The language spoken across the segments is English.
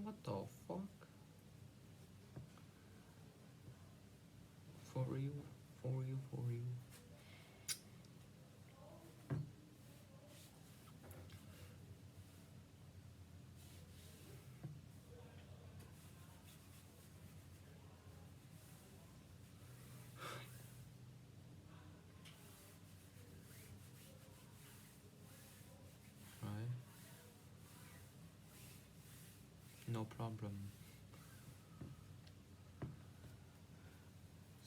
What the fuck? For real? For real? For real? Right? No problem.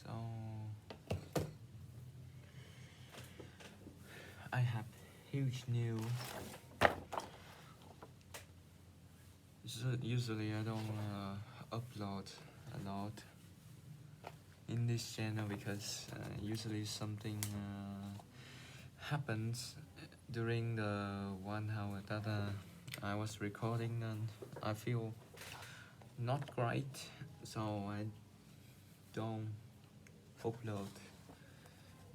So I have huge news. Usually I don't upload a lot in this channel because usually something happens during the 1 hour that I was recording, and I feel not great, so I don't upload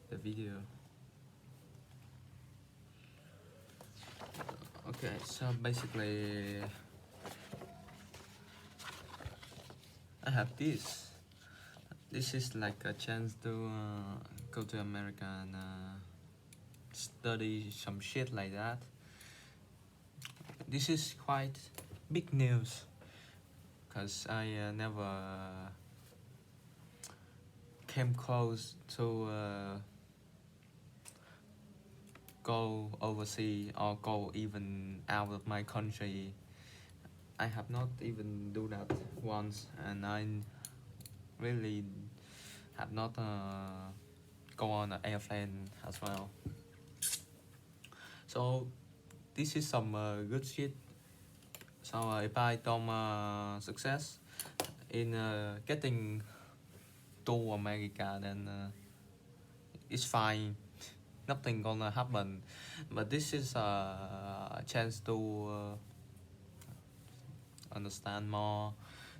the video. Okay, so basically I have this. This is like a chance to go to America and study some shit like that. This is quite big news because I never came close to go overseas or go even out of my country. I have not even do that once, and I really have not go on an airplane as well. So this is some good shit. So if I don't success in getting to America, then it's fine. Nothing gonna happen. But this is a chance to understand more,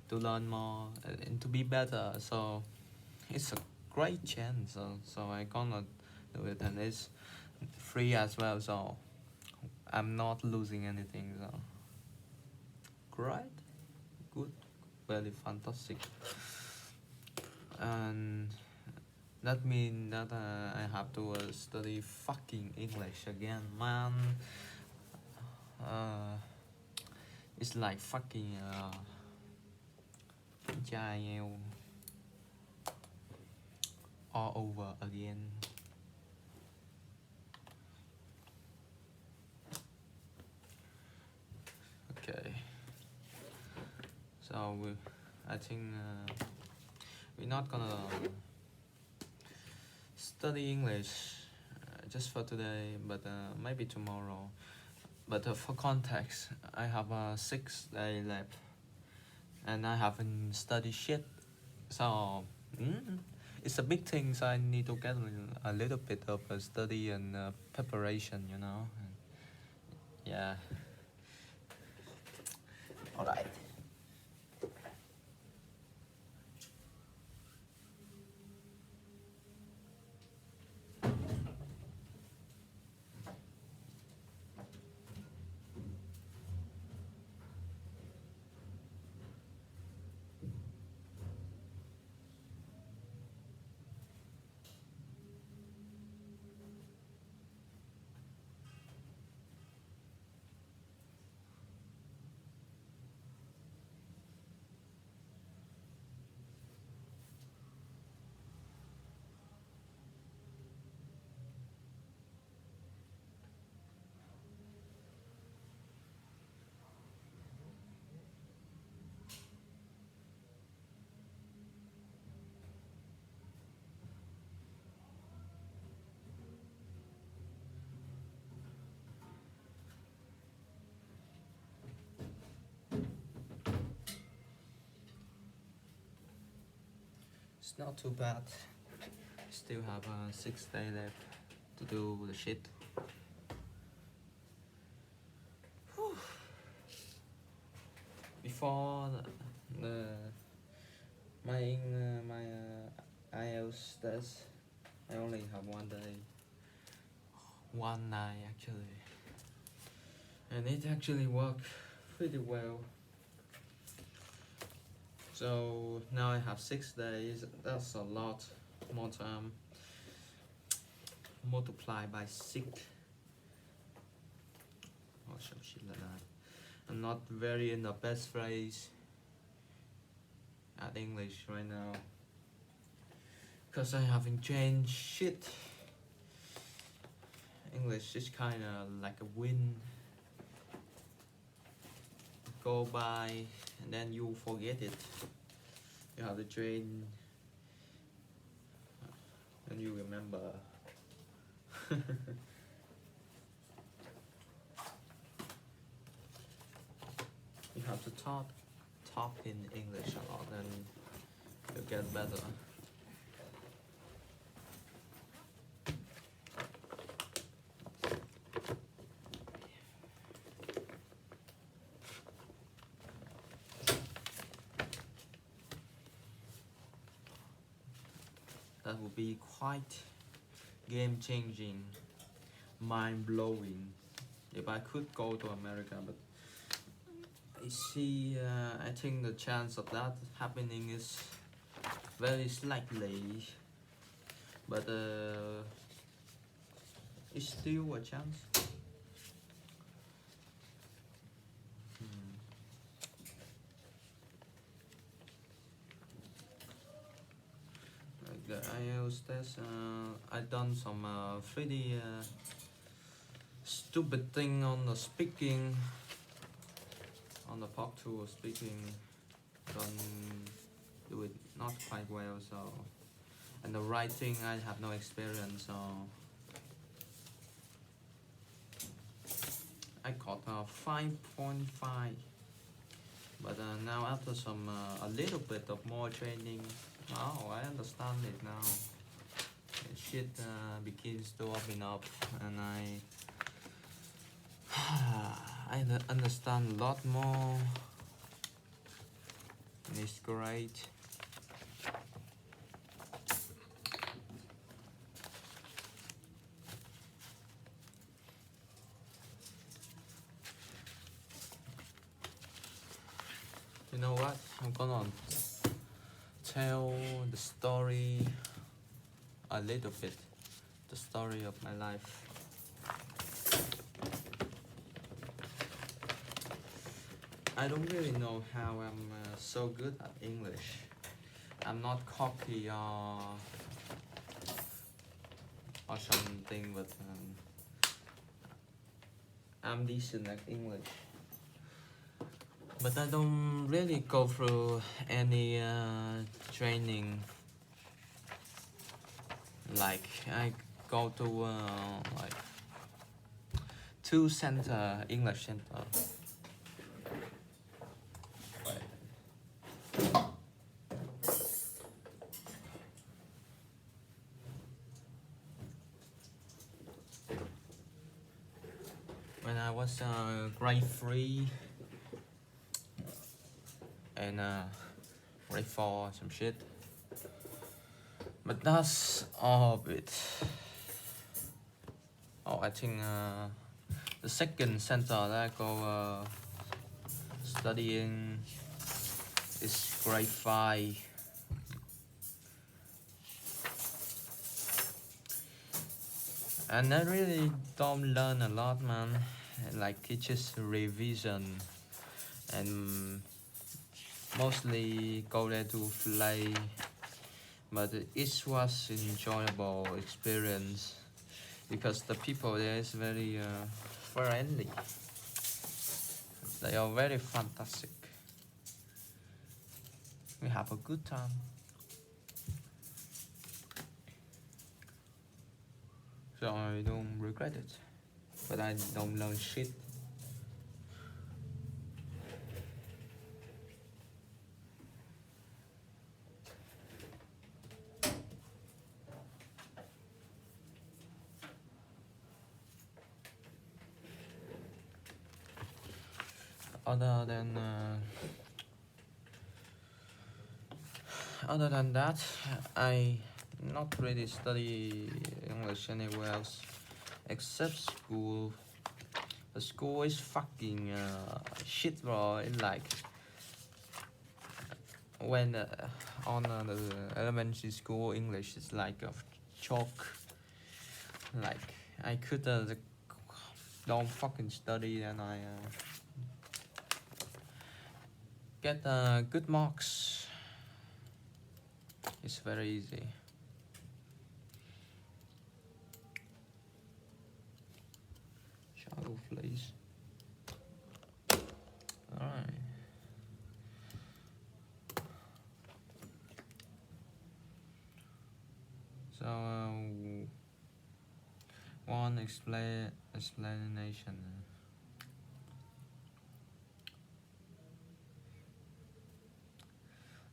to learn more, and to be better. So it's a great chance. So I gonna do it, and it's free as well. So I'm not losing anything. So great, good, very fantastic, and that means that I have to study fucking English again, man. It's like fucking child all over again. Okay, so I think we're not gonna study English just for today, but maybe tomorrow. But for context, I have 6 days left, and I haven't studied shit. So it's a big thing. So I need to get a little bit of study and preparation, you know. Yeah. All right. It's not too bad. Still have 6 days left to do the shit. Whew. Before the my IELTS test, I only have 1 day, 1 night actually, and it actually worked pretty well. So now I have 6 days. That's a lot more time. Multiply by 6 or some shit like that. I'm not very in the best phrase at English right now because I haven't changed shit. English is kind of like a wind, go by and then you forget it. You have to train and you remember. You have to talk in English a lot and you get better. That would be quite game-changing, mind-blowing if I could go to America, but I see, I think the chance of that happening is very slightly, but it's still a chance. Like the IELTS test, I done some pretty stupid thing on the speaking, on the part 2 of speaking. Don't do it not quite well, so, and the writing I have no experience, so I got a 5.5, but now after some a little bit of more training, oh, I understand it now. Shit begins to open up, and I understand a lot more. And it's great. You know what? I'm gonna tell the story a little bit, the story of my life. I don't really know how I'm so good at English. I'm not cocky or something, but I'm decent at English. But I don't really go through any training. Like I go to like 2 center, English center. When I was grade 3 and grade 4, some shit. But that's all of it. Oh, I think the second center that I go studying is grade 5. And I really don't learn a lot, man. Like it's just revision and mostly go there to play. But it was enjoyable experience because the people there is very friendly. They are very fantastic. We have a good time. So I don't regret it, but I don't learn shit. Other than that, I not really study English anywhere else except school. The school is fucking shit, bro. It's like when on the elementary school English is like a chalk. Like I could don't fucking study and I get good marks. It's very easy. Shadow please. Alright. So one explanation.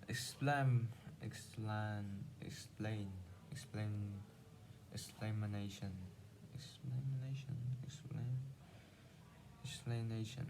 Explain, explain, explain, explain, explanation, explanation, explain, explanation.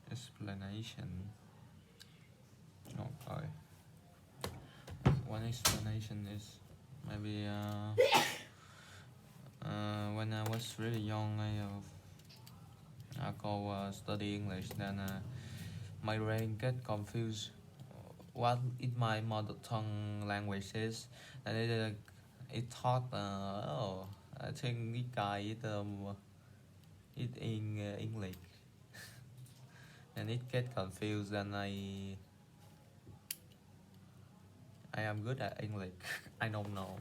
Explanation. Okay. One explanation is maybe when I was really young, I go study English. Then my brain get confused. What in my mother tongue language is, and it thought oh I think this guy it in English, and it get confused. And I am good at English. I don't know.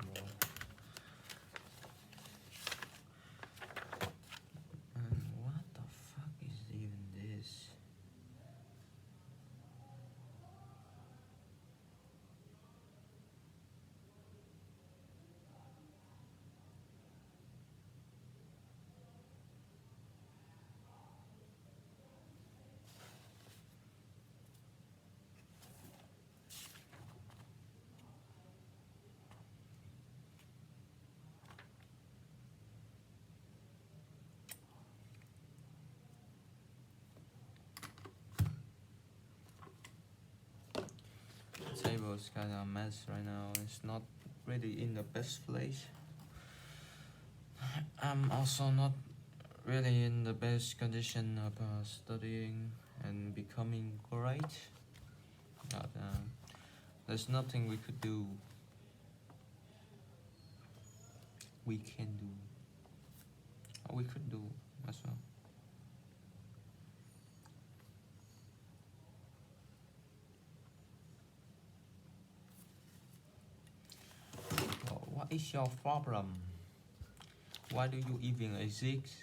And what the fuck is even this? The table is kind of a mess right now. It's not really in the best place. I'm also not really in the best condition of studying and becoming great. But there's nothing we could do. We can do. Or we could do as well. What is your problem? Why do you even exist?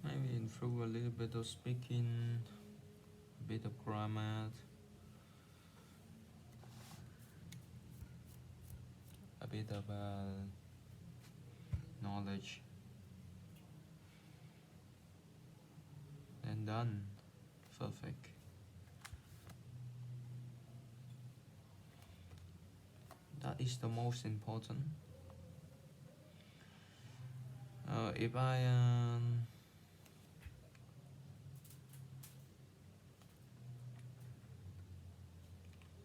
Maybe improve a little bit of speaking, a bit of grammar, a bit of knowledge, and done. Perfect. That is the most important. If I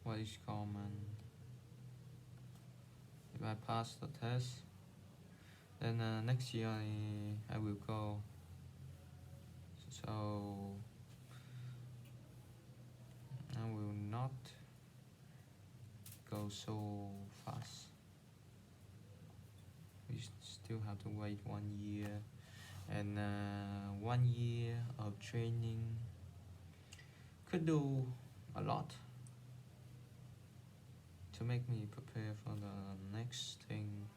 what is common? If I pass the test, then next year I will go. So I will not go so fast. We still have to wait 1 year, and 1 year of training could do a lot to make me prepare for the next thing.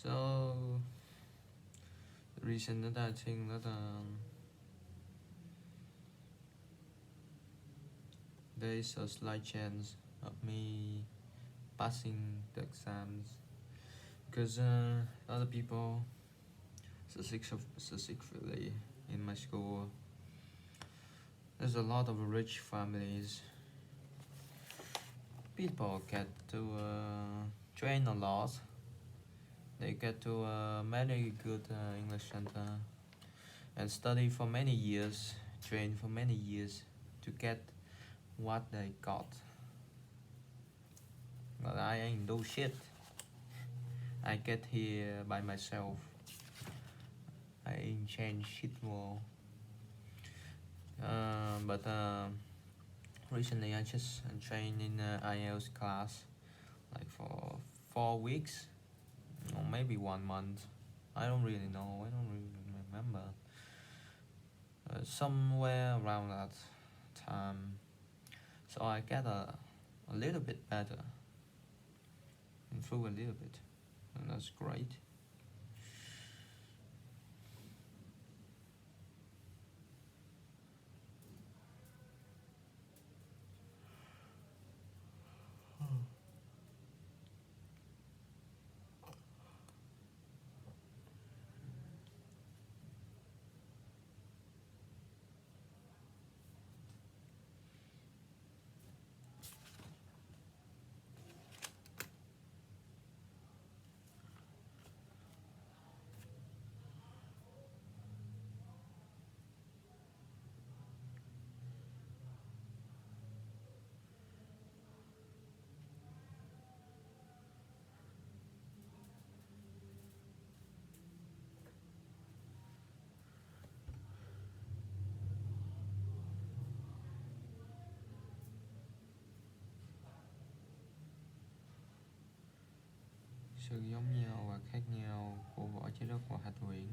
So the reason that I think that there is a slight chance of me passing the exams, because other people specifically in my school, there's a lot of rich families. People get to train a lot. They get to many good English center and study for many years, train for many years to get what they got. But I ain't do shit. I get here by myself. I ain't change shit more. But recently I just trained in IELTS class, like for 4 weeks, or maybe 1 month. I don't really know. I don't really remember. Somewhere around that time, so I get a little bit better, improve a little bit, and that's great. Sự giống nhau và khác nhau của vỏ trái đất và hạt quyển.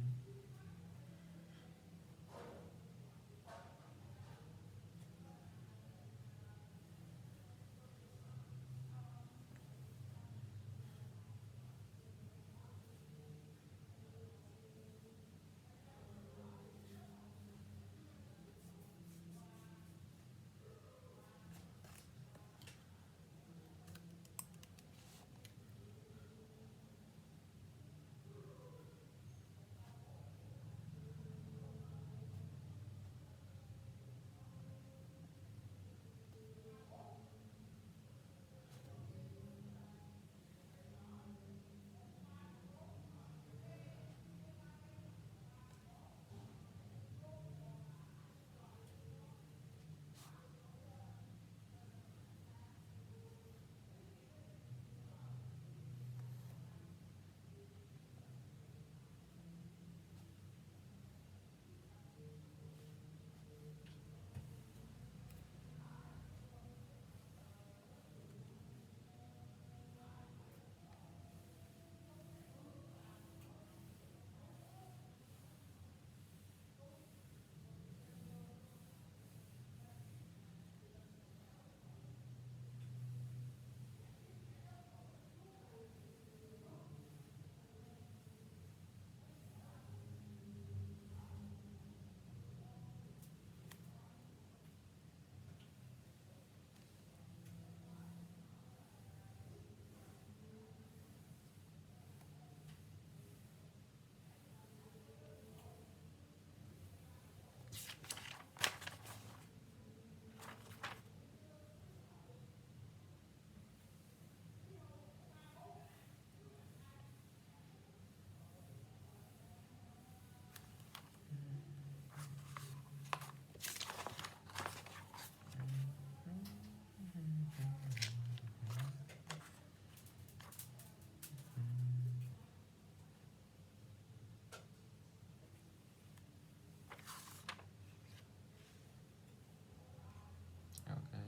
Okay.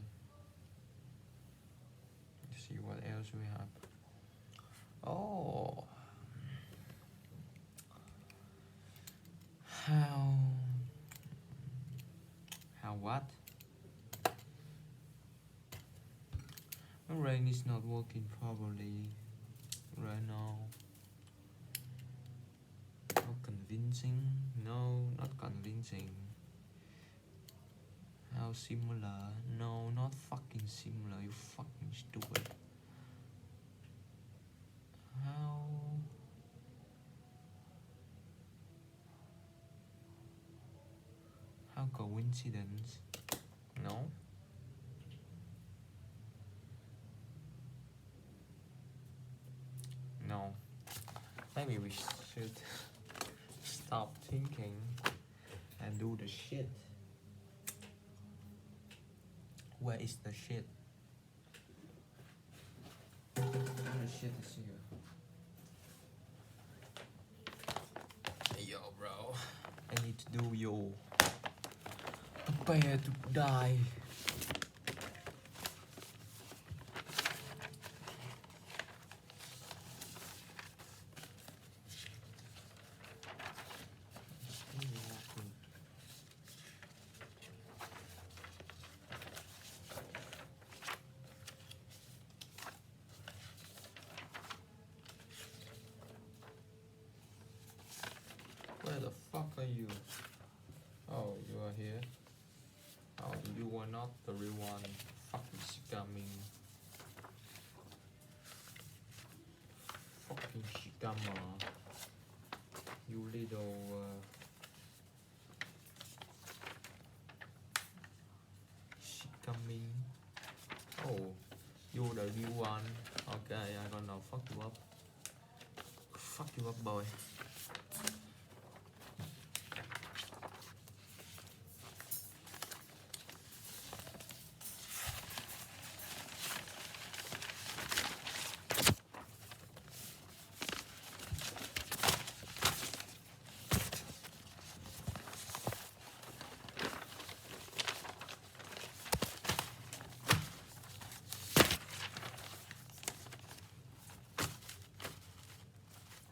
Let's see what else we have. Oh, how what? My brain is not working properly right now. Not convincing. No, not convincing. How similar? No, not fucking similar. You fucking stupid. How? How coincidence? No. No. Maybe we should stop thinking and do the shit. Where is the shit? The shit is here. Yo, bro. I need to do yo. Prepare to die. Where the fuck are you? Oh, you are here. Oh, you are not the real one. Fucking scamming. Fucking scammer. You little scamming. Oh, you the real one. Okay, I'm gonna fuck you up. Fuck you up, boy.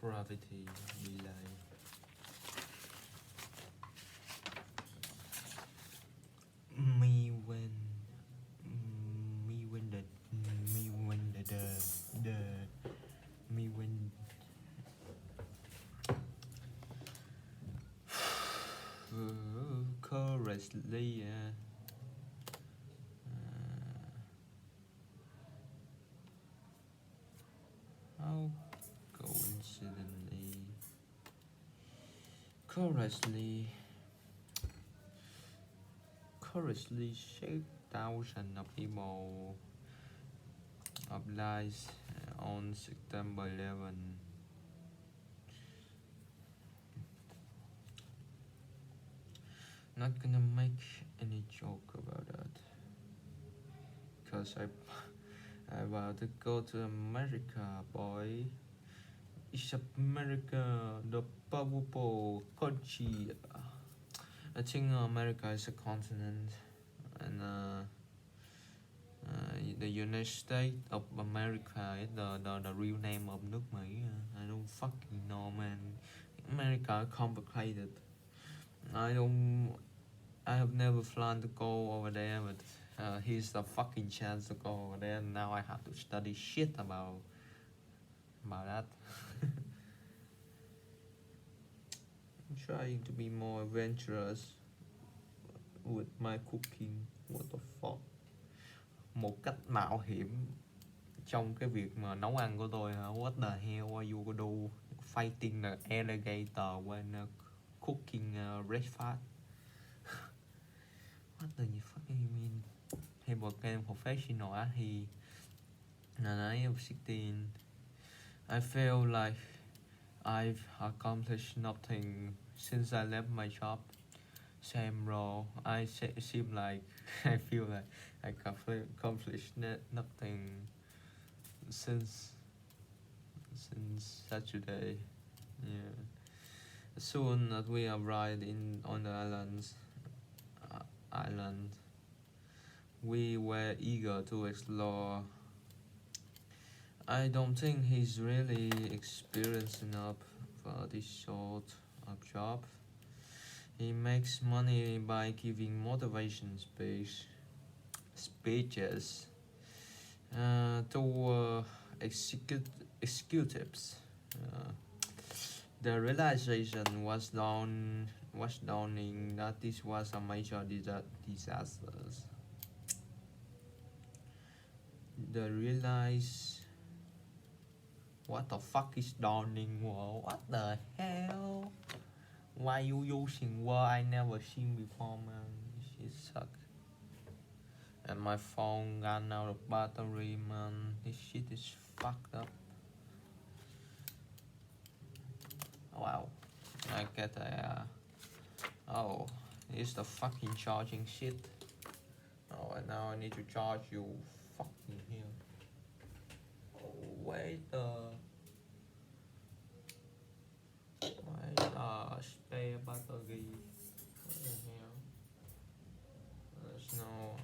Gravity relay. Me when the me when correctly how coincidentally correctly shaped thousands of people of lives on September 11. Not gonna make any joke about that, cause I about to go to America, boy. It's America, the powerful country. I think America is a continent, and the United States of America is the real name of nước Mỹ. I don't fucking know, man. America is complicated. I have never planned to go over there, but here's the fucking chance to go over there. And now I have to study shit about that. I'm trying to be more adventurous with my cooking. What the fuck? Một cách mạo hiểm trong cái việc mà nấu ăn của tôi hả? What the hell are you gonna do? Fighting the alligator when cooking breakfast? What the fuck you mean? He became professional at and I was 16. I feel like I've accomplished nothing since I left my job. Same role. I seem like I feel like I accomplished nothing since Saturday. Yeah. As soon as we arrived on the island, We were eager to explore. I don't think he's really experienced enough for this sort of job. He makes money by giving motivation speeches to executives. Uh, the realization was dawning that this was a major disaster. The realize what the fuck is dawning? Whoa, what the hell? Why you using word I never seen before, man? This shit suck. And my phone ran out of battery, man. This shit is fucked up. Wow. I get a. Oh, it's the fucking charging shit. Oh, and now I need to charge you fucking here. Oh, wait the. Wait the spare battery. What the hell? There's no.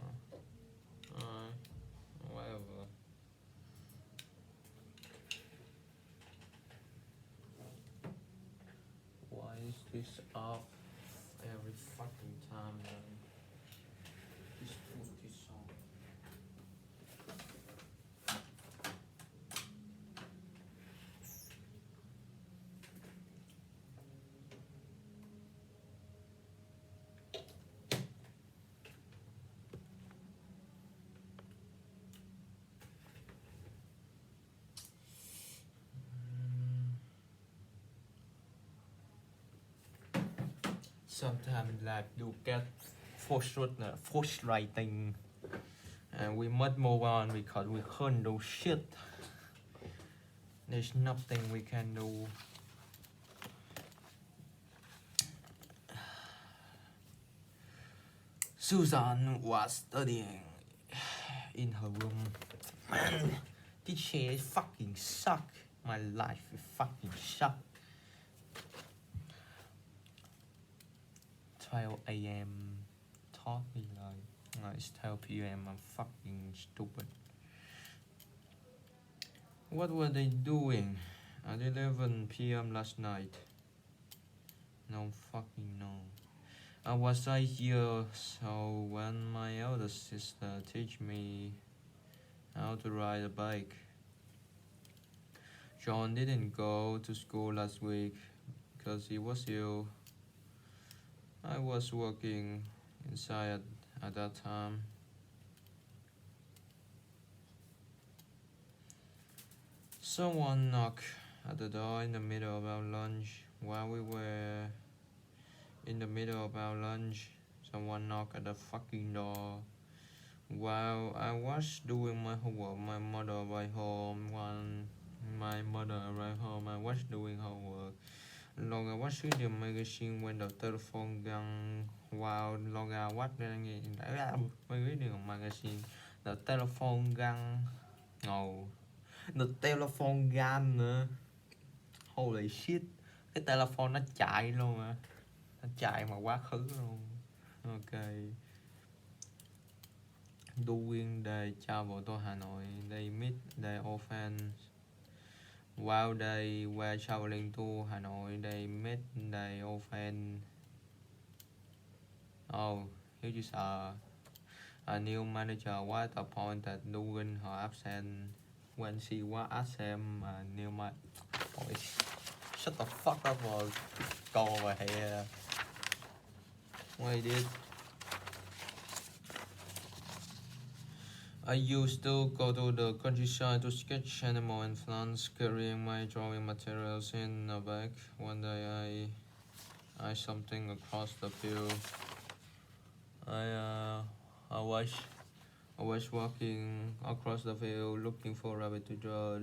Whatever. Why is this up every fucking time, man? Just put this on. Sometimes in life you get frustrating, and we must move on because we can't do shit. There's nothing we can do. Susan was studying in her room. Man, this shit fucking suck. My life is fucking suck. 12 a.m. taught me like it's 12 p.m. I'm fucking stupid. What were they doing at 11 p.m. last night? No fucking know. I was 8 years old when my elder sister teach me how to ride a bike. John didn't go to school last week because he was ill. I was working inside at that time. Someone knocked at the door in the middle of our lunch. While we were in the middle of our lunch, someone knocked at the fucking door. While I was doing my homework, my mother arrived home. When my mother arrived home, I was doing homework. Loga was reading the magazine when the telephone rang. While Loga was reading a magazine, the telephone rang. Oh, the telephone rang nữa. Holy shit, cái telephone nó chạy luôn à. Nó chạy mà quá khứ luôn. Ok. Doing the travel to Hà Nội, they meet their old friends. While they were traveling to Hà Nội, they met their old friend. Oh, Hiếu Chứ Sợ. A new manager was appointed during her absence. When she was absent, a new oh, shut the fuck up or go over here. What I did? I used to go to the countryside to sketch animal and plants, carrying my drawing materials in a bag. One day I something across the field. I was walking across the field looking for a rabbit to draw.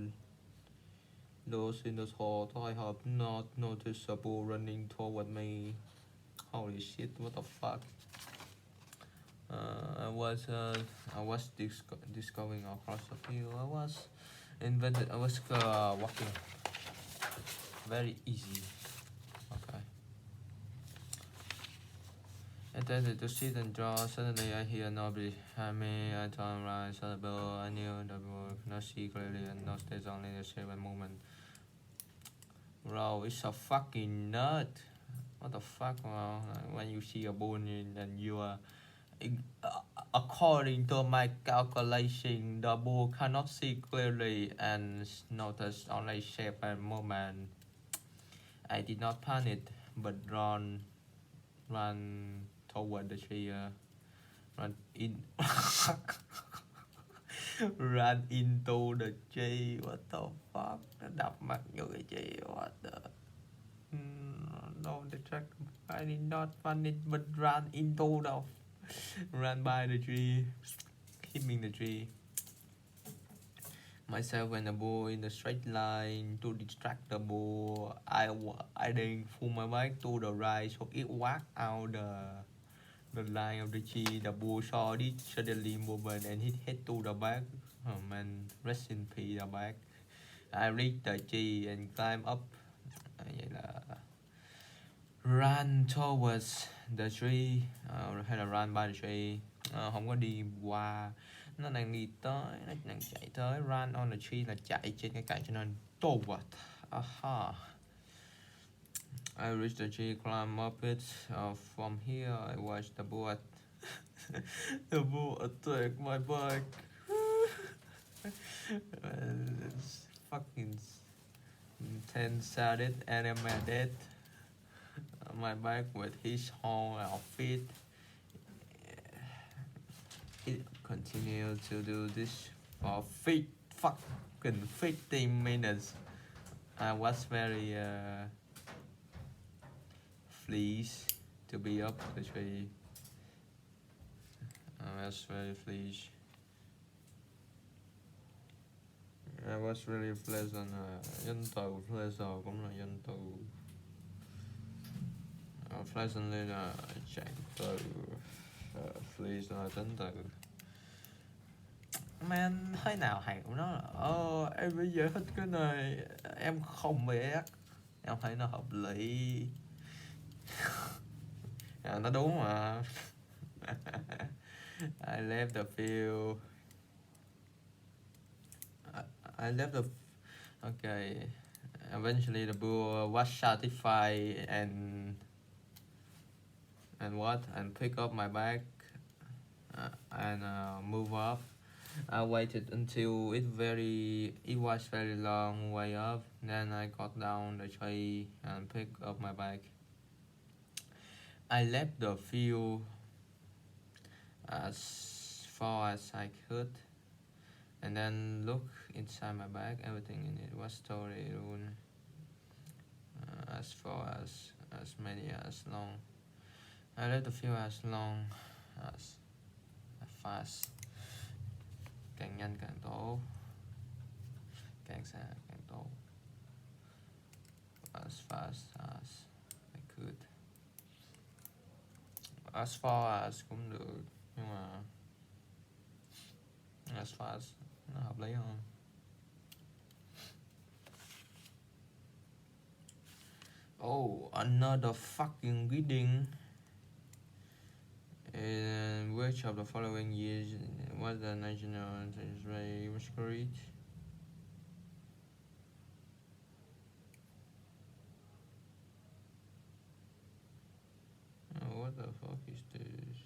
Those in the thought I have not noticeable running toward me. Holy shit! What the fuck? I was discovering across the field. I was walking very easy. Okay. Intended to sit and draw. Suddenly I hear nobody behind me. I turn around, saw the bill. I knew the bill could not see clearly and no stage only the shape and movement. Bro, it's a fucking nut. What the fuck, bro? When you see a bone and you are according to my calculation, the bull cannot see clearly and notice only shape and movement. I did not panic, but ran toward the tree, run in, ran into the tree. What the fuck? Nó đập mặt vô cái tree. What the? No, distract. I did not panic, but ran into the, ran by the tree, hitting the tree. Myself and the bull in the straight line to distract the bull. I then pull my bike to the right so it walked out the line of the tree. The bull saw it suddenly movement and hit head to the back. Oh man, rest in peace the back. I reached the tree and climbed up. Vậy là run towards the tree, hay là run by the tree. Không có đi qua, nó đang đi tới, nó đang chạy tới. Run on the tree là chạy trên cái cành, cho nên toward. Aha. I reached the tree, climb up it. From here I watched the bull the bull attack my bike. It's fucking tense-sided animated. My bike with his whole outfit. It continued to do this for fucking 15 minutes. I was very pleased to be up the tree. I was very pleased. I was really pleasant. Danh từ pleasure cũng là danh từ. Pleasantly là trạng từ. Please là tính từ. Man, thế nào hàng của nó là em phải giải thích cái này, em không biết, em thấy nó hợp lý. Nó đúng mà. I left the field. I left the. Okay. Eventually, the bull was satisfied and what? And pick up my bag and move up. I waited until it was very long way up. Then I got down the tree and picked up my bag. I left the field as far as I could, and then look inside my bag. Everything in it was totally ruined. As far as many as long. I left the field as long as fast. Càng nhanh càng tốt, càng xa càng tốt. As fast as I could. As far as cũng được, nhưng mà as fast nó hợp lý hơn. Oh, another fucking reading. In which of the following years was the National Israeli Masquerade? What the fuck is this?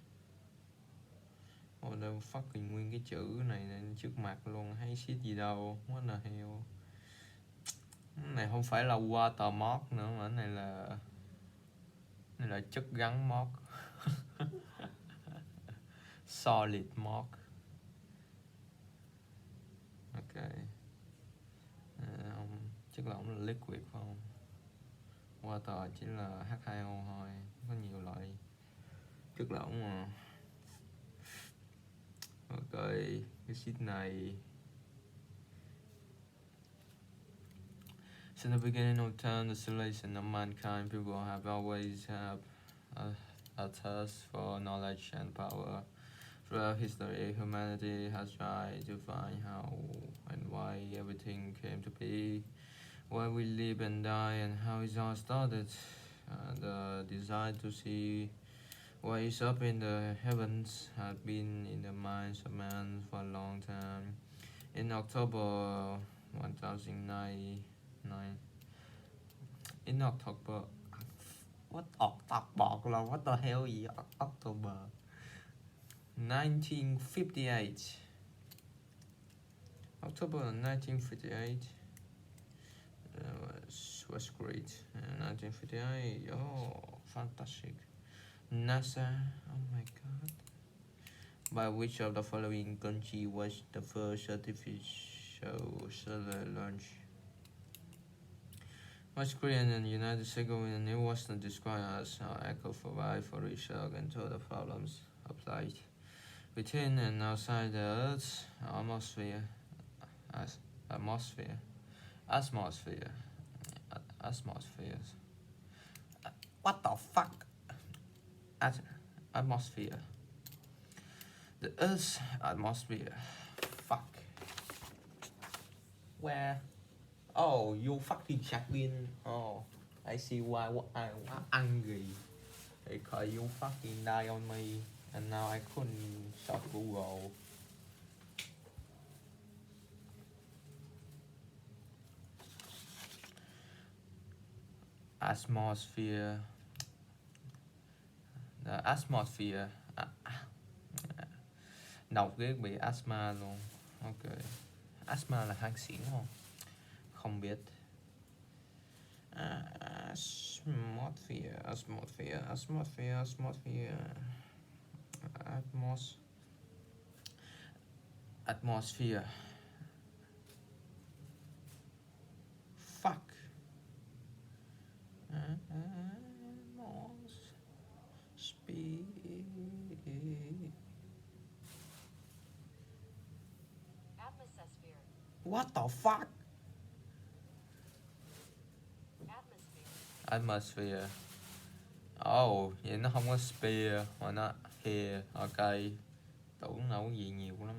Oh, the fucking nguyên cái chữ này trước mặt luôn, hay shit gì đâu. What the hell? Cái này không phải là water mock nữa mà cái này là chất gắn mock. Solid mock. Ok. Chắc là cũng là liquid phải không? Water chỉ là H2O thôi, có nhiều loại chất lỏng mà. Ok, cái shit này. Since the beginning of time, the civilization of mankind, people have always had a thirst for knowledge and power. Throughout history, humanity has tried to find how and why everything came to be, why we live and die, and how it all started. The desire to see What is up in the heavens has been in the minds of man for a long time. In October 1099, in October, what October? What the hell is October? 1958. October 1958 was great. 1958, oh, fantastic. NASA, oh my god. By which of the following country was the first artificial solar launch? West Korea and United States, and it was not described as echo provide for research until the problems applied within and outside the Earth's atmosphere. Atmosphere. What the fuck? Atmosphere. The Earth's atmosphere. Fuck. Where? Oh, you fucking Jacqueline. Oh, I see why I was angry. Because you fucking died on me, and now I couldn't shop Google. Atmosphere. The atmosphere. Đọc cái bị asthma luôn. Ok. Asthma là hang xỉn không? Không biết. Atmosphere. Atmosphere. Fuck. Atmosphere. What the fuck? Atmosphere. Oh, vậy nó không có sphere mà nó here. Ok. Tưởng đâu có gì nhiều lắm.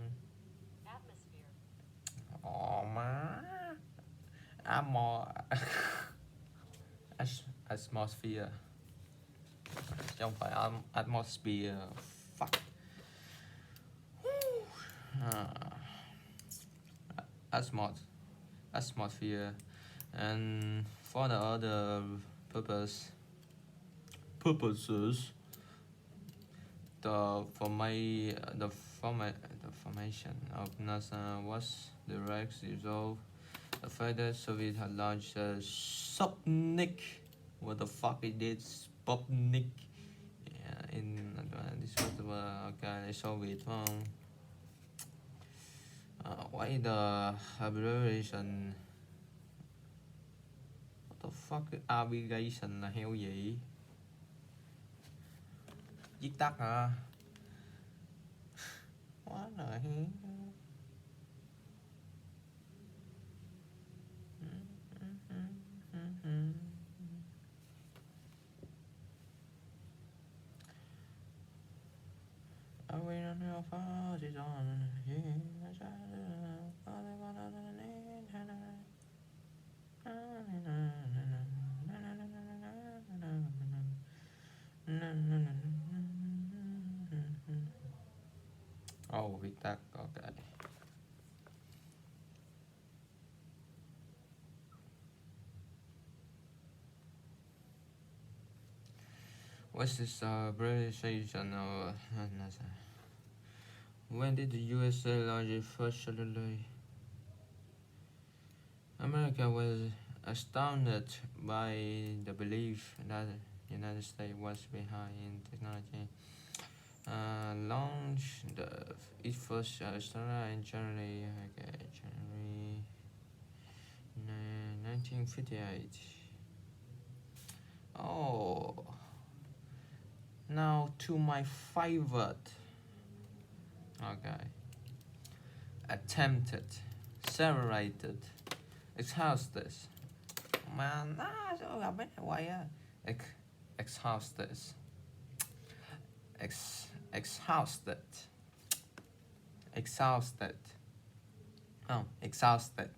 Atmosphere. Má. Atmosphere. Chứ không phải atmosphere. Fuck. Atmosphere. And for the other purposes, the formation of NASA was the direct result. The fact that Soviet had launched a Sputnik. What the fuck it did? Sputnik. Yeah, in this was the okay, Soviet phone. Why the abbreviation? What the fuck abbreviation là heo gì? Viết tắt hả? Quá là heo. I wait on how far she's on. Oh, viết tắt, okay. What's this abbreviation of NASA? When did the USA launch its first satellite? America was astounded by the belief that the United States was behind in technology. Launched its first satellite in January 1958. Oh, now to my favorite. Okay. Attempted, separated, exhausted. Man, sao gặp mấy quay á. Exhausted. Exhausted. Không, exhausted.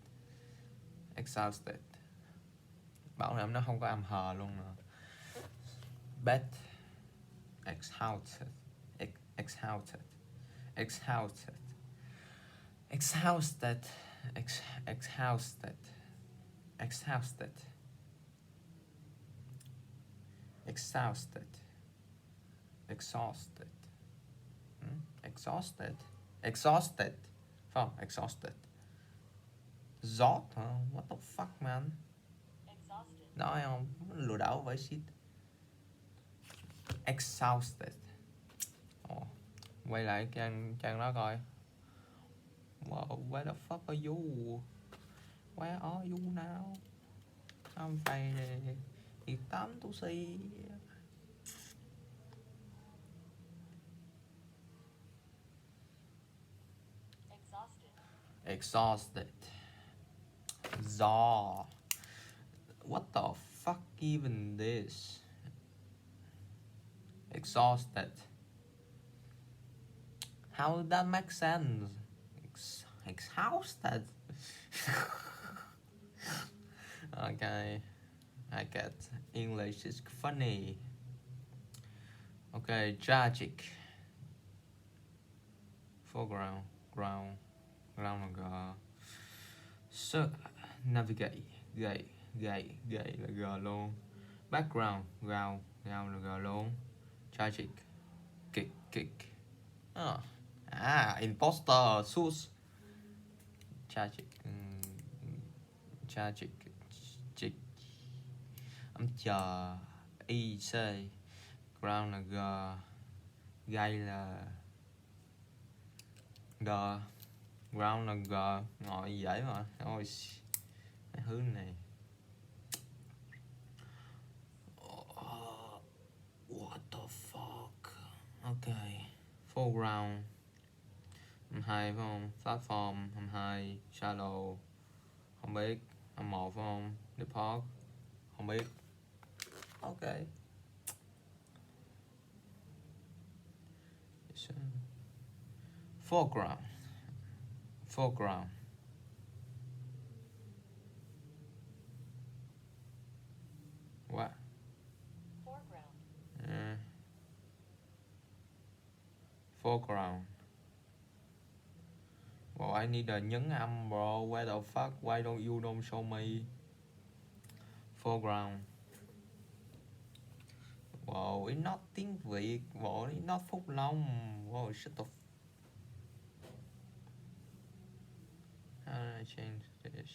Bảo đảm nó không có âm hờ luôn nè. Bet. exhausted, exhausted, exhausted, exhausted, exhausted, exhausted, exhausted, exhausted, exhausted, exhausted, phải không? Exhausted. Zot hả? What the fuck man? Nói không? Lừa đảo với shit. Exhausted. Quay lại trang đó coi. Wow, where the fuck are you? Where are you now? I'm fine. It's time to see. Exhausted. Zaw. What the fuck even this? Exhausted. How does that make sense? Exhausted. Okay, I get English is funny. Okay, tragic. Foreground, ground là g. Navigate, gate là g luôn. Background, ground là g luôn. Tragic, kick. Imposter, sus. Tragic, âm chờ, c. Ground là g, gay là g, ground là g. Ngồi dễ mà. Ôi cái hướng này. What the fuck. Okay, foreground 2 phải không? Platform 2, shallow không biết, 1 phải không? Depart không biết. Ok. Foreground. What? Foreground. Well, I need a nhấn âm bro. Where the fuck? Why don't you show me? Foreground. Wow, it's not tiếng Việt. Wow, it's not Phúc Long. Wow, shut the how did I change this?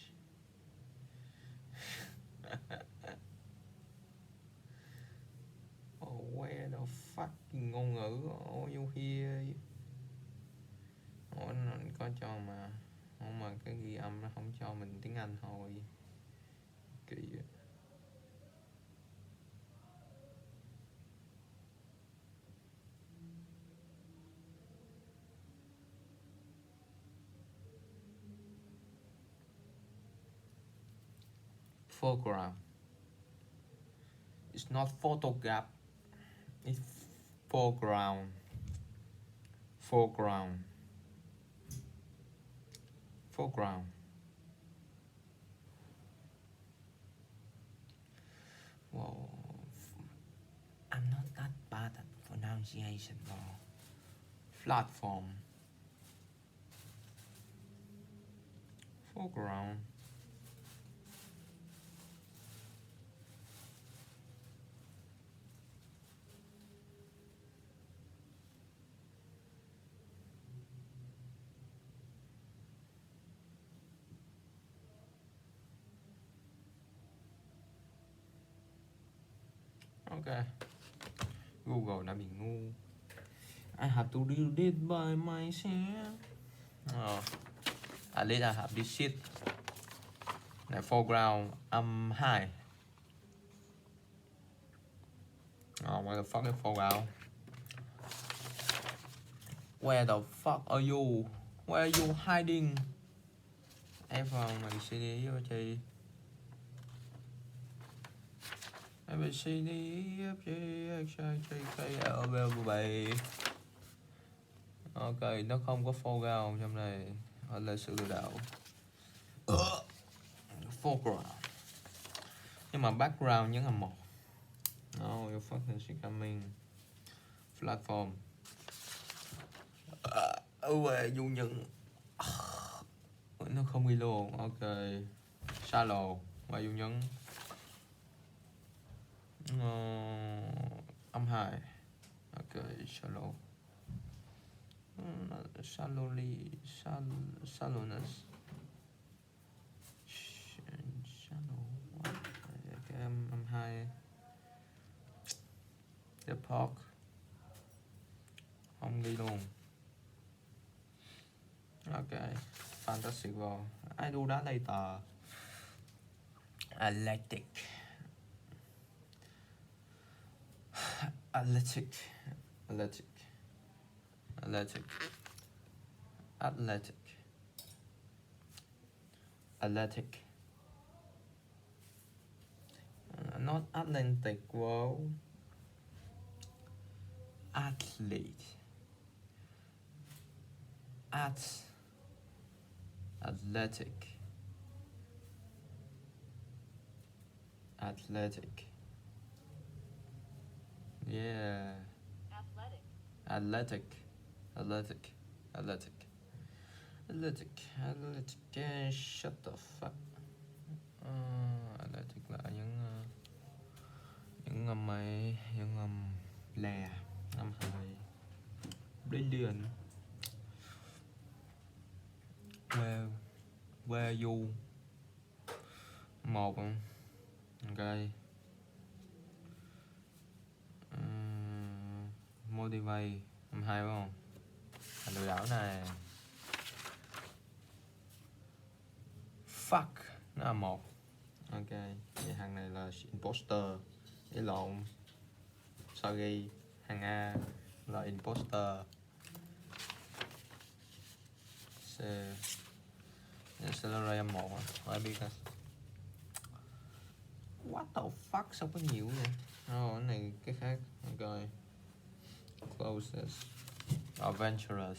Oh, where the fucking ngôn ngữ? Oh, you here? Nó có cho mà. Không mà cái ghi âm nó không cho mình tiếng Anh thôi. Kỳ vậy. Foreground. It's not photograph. It's foreground. Foreground. Whoa. I'm not that bad at pronunciation though. Platform. Foreground. Okay. Google đã bị ngu. I have to do this by myself. At least I have this shit. Này, foreground 2. Where the fuck is foreground? Where the fuck are you? Where are you hiding? F mày CD với chị. ABCD F G H I J K L M N O P. Ok, nó không có foreground trong này. Họ là sự lừa đảo. Foreground. Nhưng mà background nhấn là 1. No, you fucking shit coming. Platform. Dù những nó không ghi luôn. Ok. Shallow. Và dù nhấn âm 2. Ok. Shallow. Shallowness. Shallow. Ok, âm 2. The Park. Không ghi luôn. Ok. Fantastic Ball. I do that later. Athletic. Athletic. Athletic. Athletic. Athletic. Athletic. Not Atlantic, wow. Athlete. Athletic. Athletic. Yeah. Athletic. Athletic. Athletic. Athletic. Athletic. Shut the fuck. Athletic là những ngầm ấy, những ngầm lè, ngầm hai. Brilliant. Where you. Một. Ok. Motivate. Ngầm hai phải không? Thành lừa đảo này. Fuck. Nó là một. Ok. Vậy hàng này là imposter. Ý lộn. Sorry. Hàng A là imposter. Accelerate một. Phải biết hả? What the fuck? Sao có nhiều vậy? Cái này cái khác. Ok. Closest. Adventurous.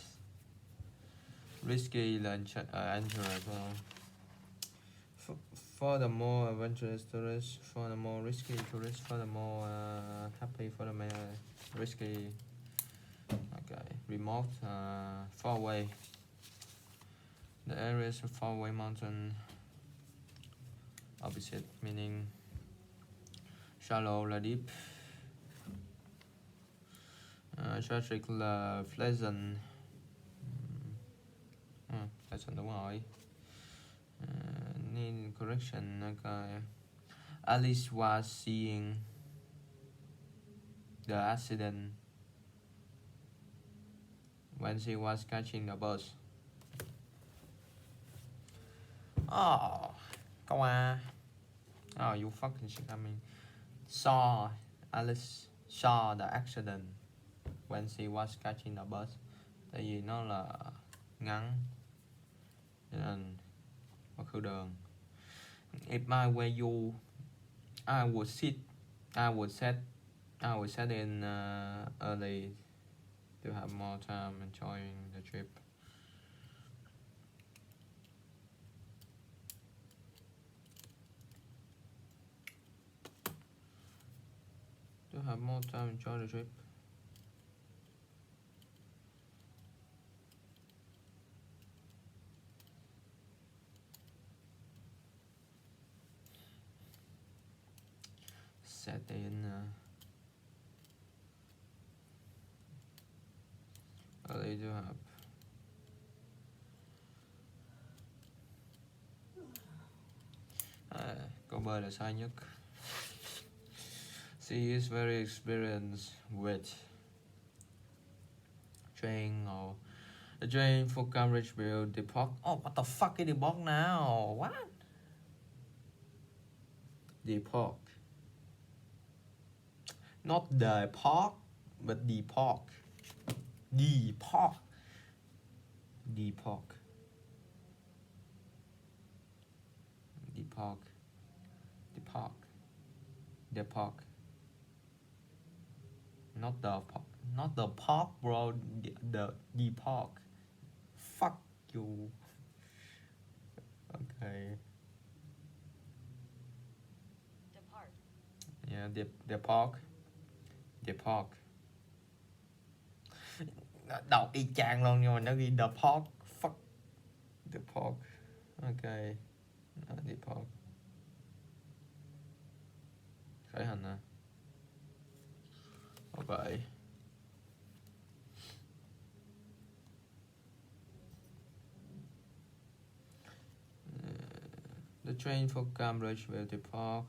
Risky là adventurous. For the more adventurous tourist, for the more risky tourist, for the more happy, for the more risky. Okay. Remote. Far away. The areas of far away mountain. Opposite meaning shallow là deep. Tragic là pleasant. Pleasant đúng rồi. Need correction. Okay. Alice was seeing the accident when she was catching the bus. Câu A. You fucking shit. I mean, Alice saw the accident when she was catching the bus. Tại vì nó là ngắn cho nên quá khứ đường. If I were you, I would set in early to have more time enjoying the trip. To have more time enjoy the trip. Set in early to have. Câu B là sai nhất. She is very experienced with train or the train for Cambridge will depart. What the fuck is depart now? What? Depart. Not the park, but the park. The park. The park. The park. The park. The park. Not the park. Not the park, bro. The park. Fuck you. Okay. The park. Yeah, the park. The park. đọc y chang luôn nhưng mà nó ghi the pork. Fuck. The pork. Ok. The pork. Khởi hành à. Ok. The train for Cambridge will depart.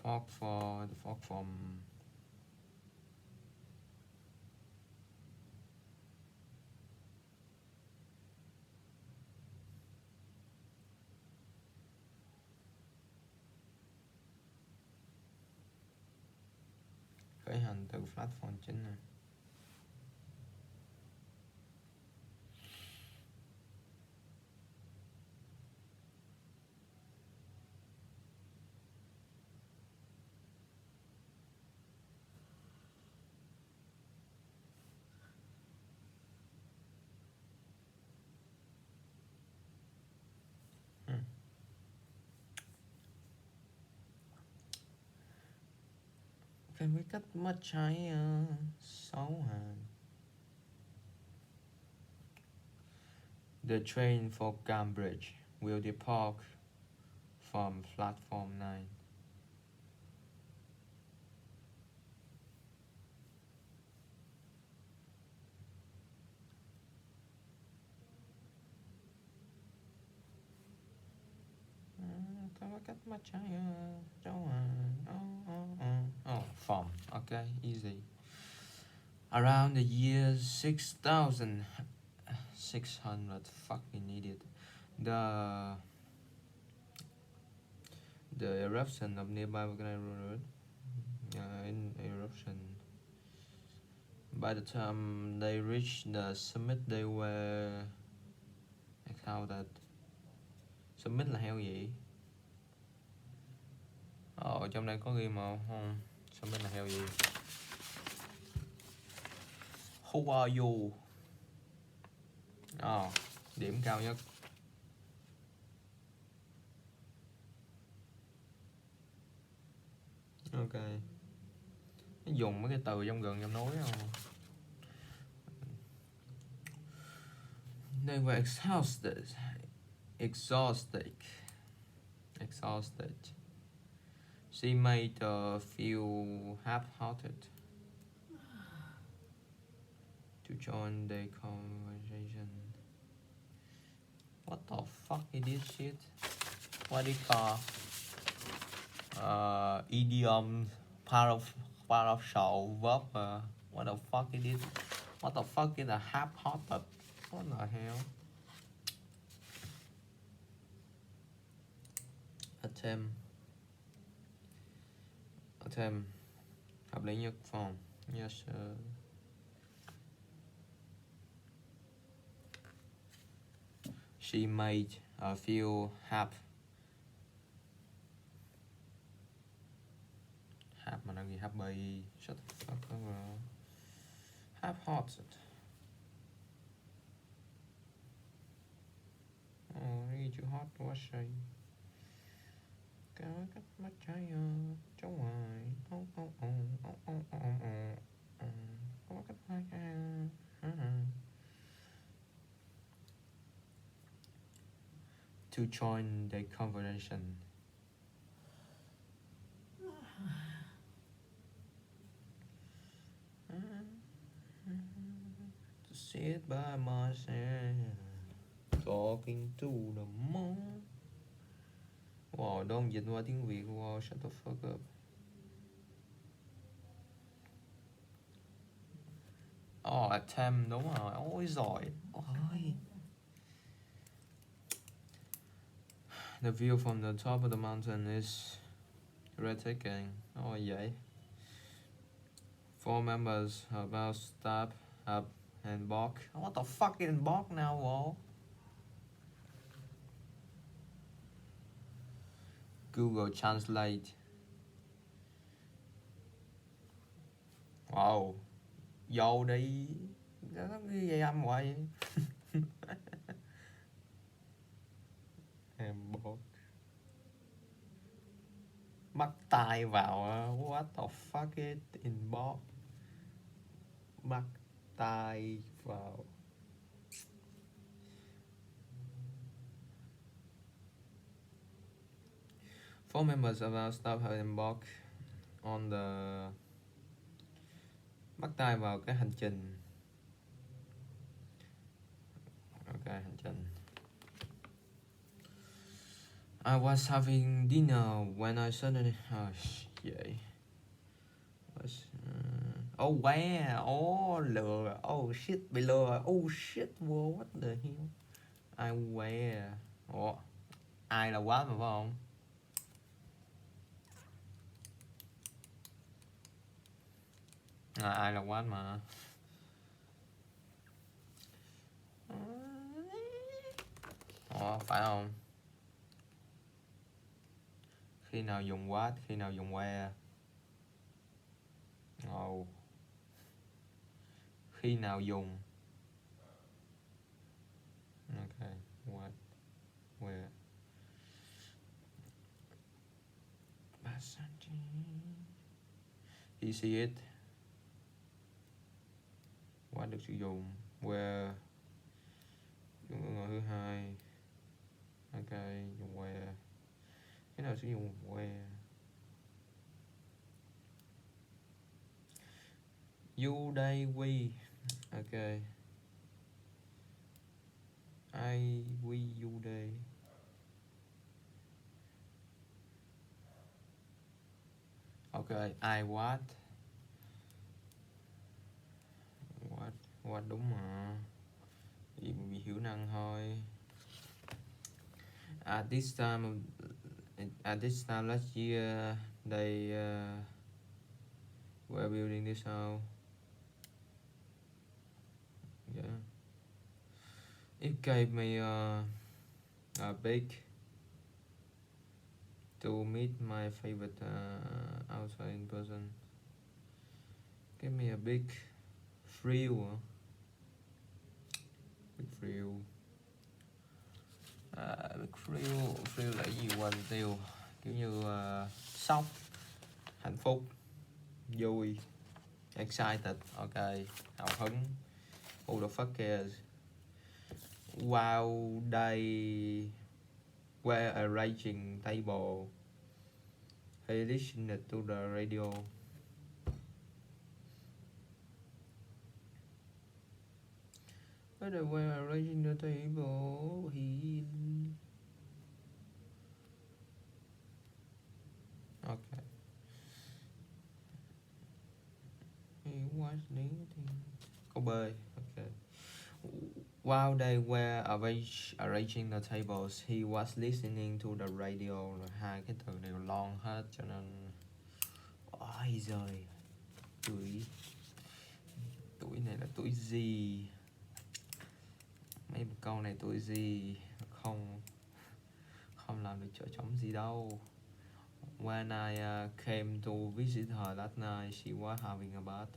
Depart from khởi hành từ platform chính này. Can we cut my chai xấu hả? The train for Cambridge will depart from platform 9. Can we cut my chai xấu hả? Oh, from. Okay, easy. Around the year 6,600 fucking idiot. The eruption of nearby volcano in eruption. By the time they reached the summit, they were exhausted. Summit là heo gì? Trong đây có ghi mà không? Summit là heo gì? Who are you? Điểm cao nhất. Ok. Nó dùng mấy cái từ trong gần trong nói không? They were exhausted. She made feel half-hearted to join the conversation. What the fuck is this shit? What do you call idiom partial verb? What the fuck is this? What the fuck is a half-hearted? What the hell? Attempt. Hợp lý nhất phòng. Yes sir. She made feel half mà nó ghi happy. Shut the fuck up. Half-hearted. Ghi chữ hot quá say. Cái cách mắt trái cháu ngoài. Có cách hai to join the conversation. To sit by myself, talking to the moon. Wow, đông dịch qua tiếng Việt. Wow, shut the fuck up. Attempt, đúng rồi. Ôi giỏi. Ôi. The view from the top of the mountain is breathtaking. Vậy. 4 members about step up and bark. What the fuck is bark now, wow? Google Translate. Wow. Vô đi. Nó ghi vậy âm hoài. Em bark. Bắt tai vào what the fuck it inbox, bắt tai vào. Four members of our staff have embarked on the, bắt tay vào cái hành trình. Ok, hành trình. I was having dinner when I suddenly... Oh, shit. Oh, wow. Oh, lừa. Oh, shit, bị lừa. Oh, shit, wow, what the hell. I wear. Ủa, ai là quá mà phải không? Ai là quá mà. Ủa, phải không? Khi nào dùng what, khi nào dùng where? Oh. Khi nào dùng? Ok, what, where? You see it? What được sử dụng? Where? Dùng ngữ thứ hai. Ok, dùng where. Cái nào sử dụng where? You, they, we. Ok. I, we, you, they. Ok, I, what. What đúng mà. Vì bị hiểu năng thôi. At this time last year, they were building this house. Yeah. It gave me a big to meet my favorite outside person. Give me a big thrill. Big thrill. Thrill là gì? Quên tiêu. Kiểu như sốc, hạnh phúc, vui, excited. Ok, hào hứng. Who the fuck cares? While they were arranging table, he listened to the radio. While they were arranging the table, he... Okay. He was knitting. Câu B. Okay. While they were arranging the tables, he was listening to the radio. Hai cái từ đều long hết cho nên... Ôi giời. Tuổi này là tuổi gì? Mấy câu này tuổi gì? Không làm được chỗ trống gì đâu. When I came to visit her last night, she was having a bath.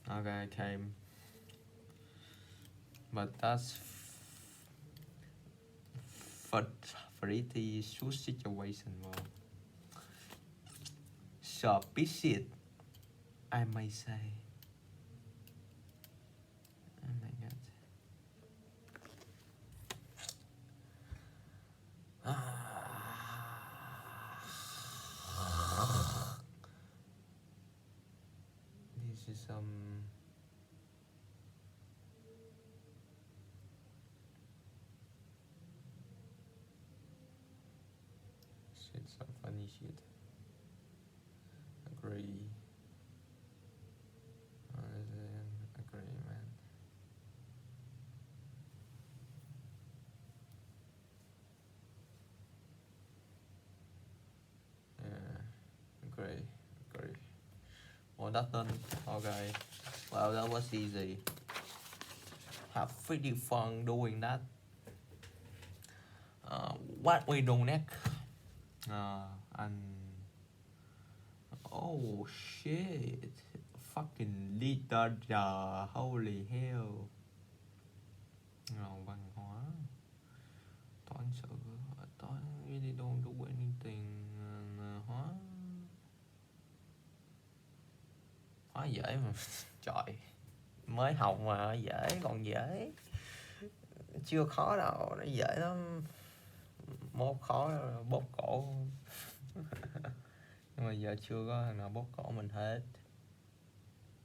Okay, I came. But that's pretty short situation, well. So visit, I may say. Oh my god. This is shit, some funny shit. Agree. Agreement. Yeah, agree. Well, that's done. Okay. Well, that was easy. Have pretty fun doing that. What we do next? And oh shit, fucking literature, holy hell. Văn hóa. answer. I don't really don't do anything. Hóa hóa dễ mà. Trời, mới học mà dễ, còn dễ. Chưa khó đâu, nó dễ lắm. Mốt khó là bóp cổ. Nhưng mà giờ chưa có thằng nào bóp cổ mình hết.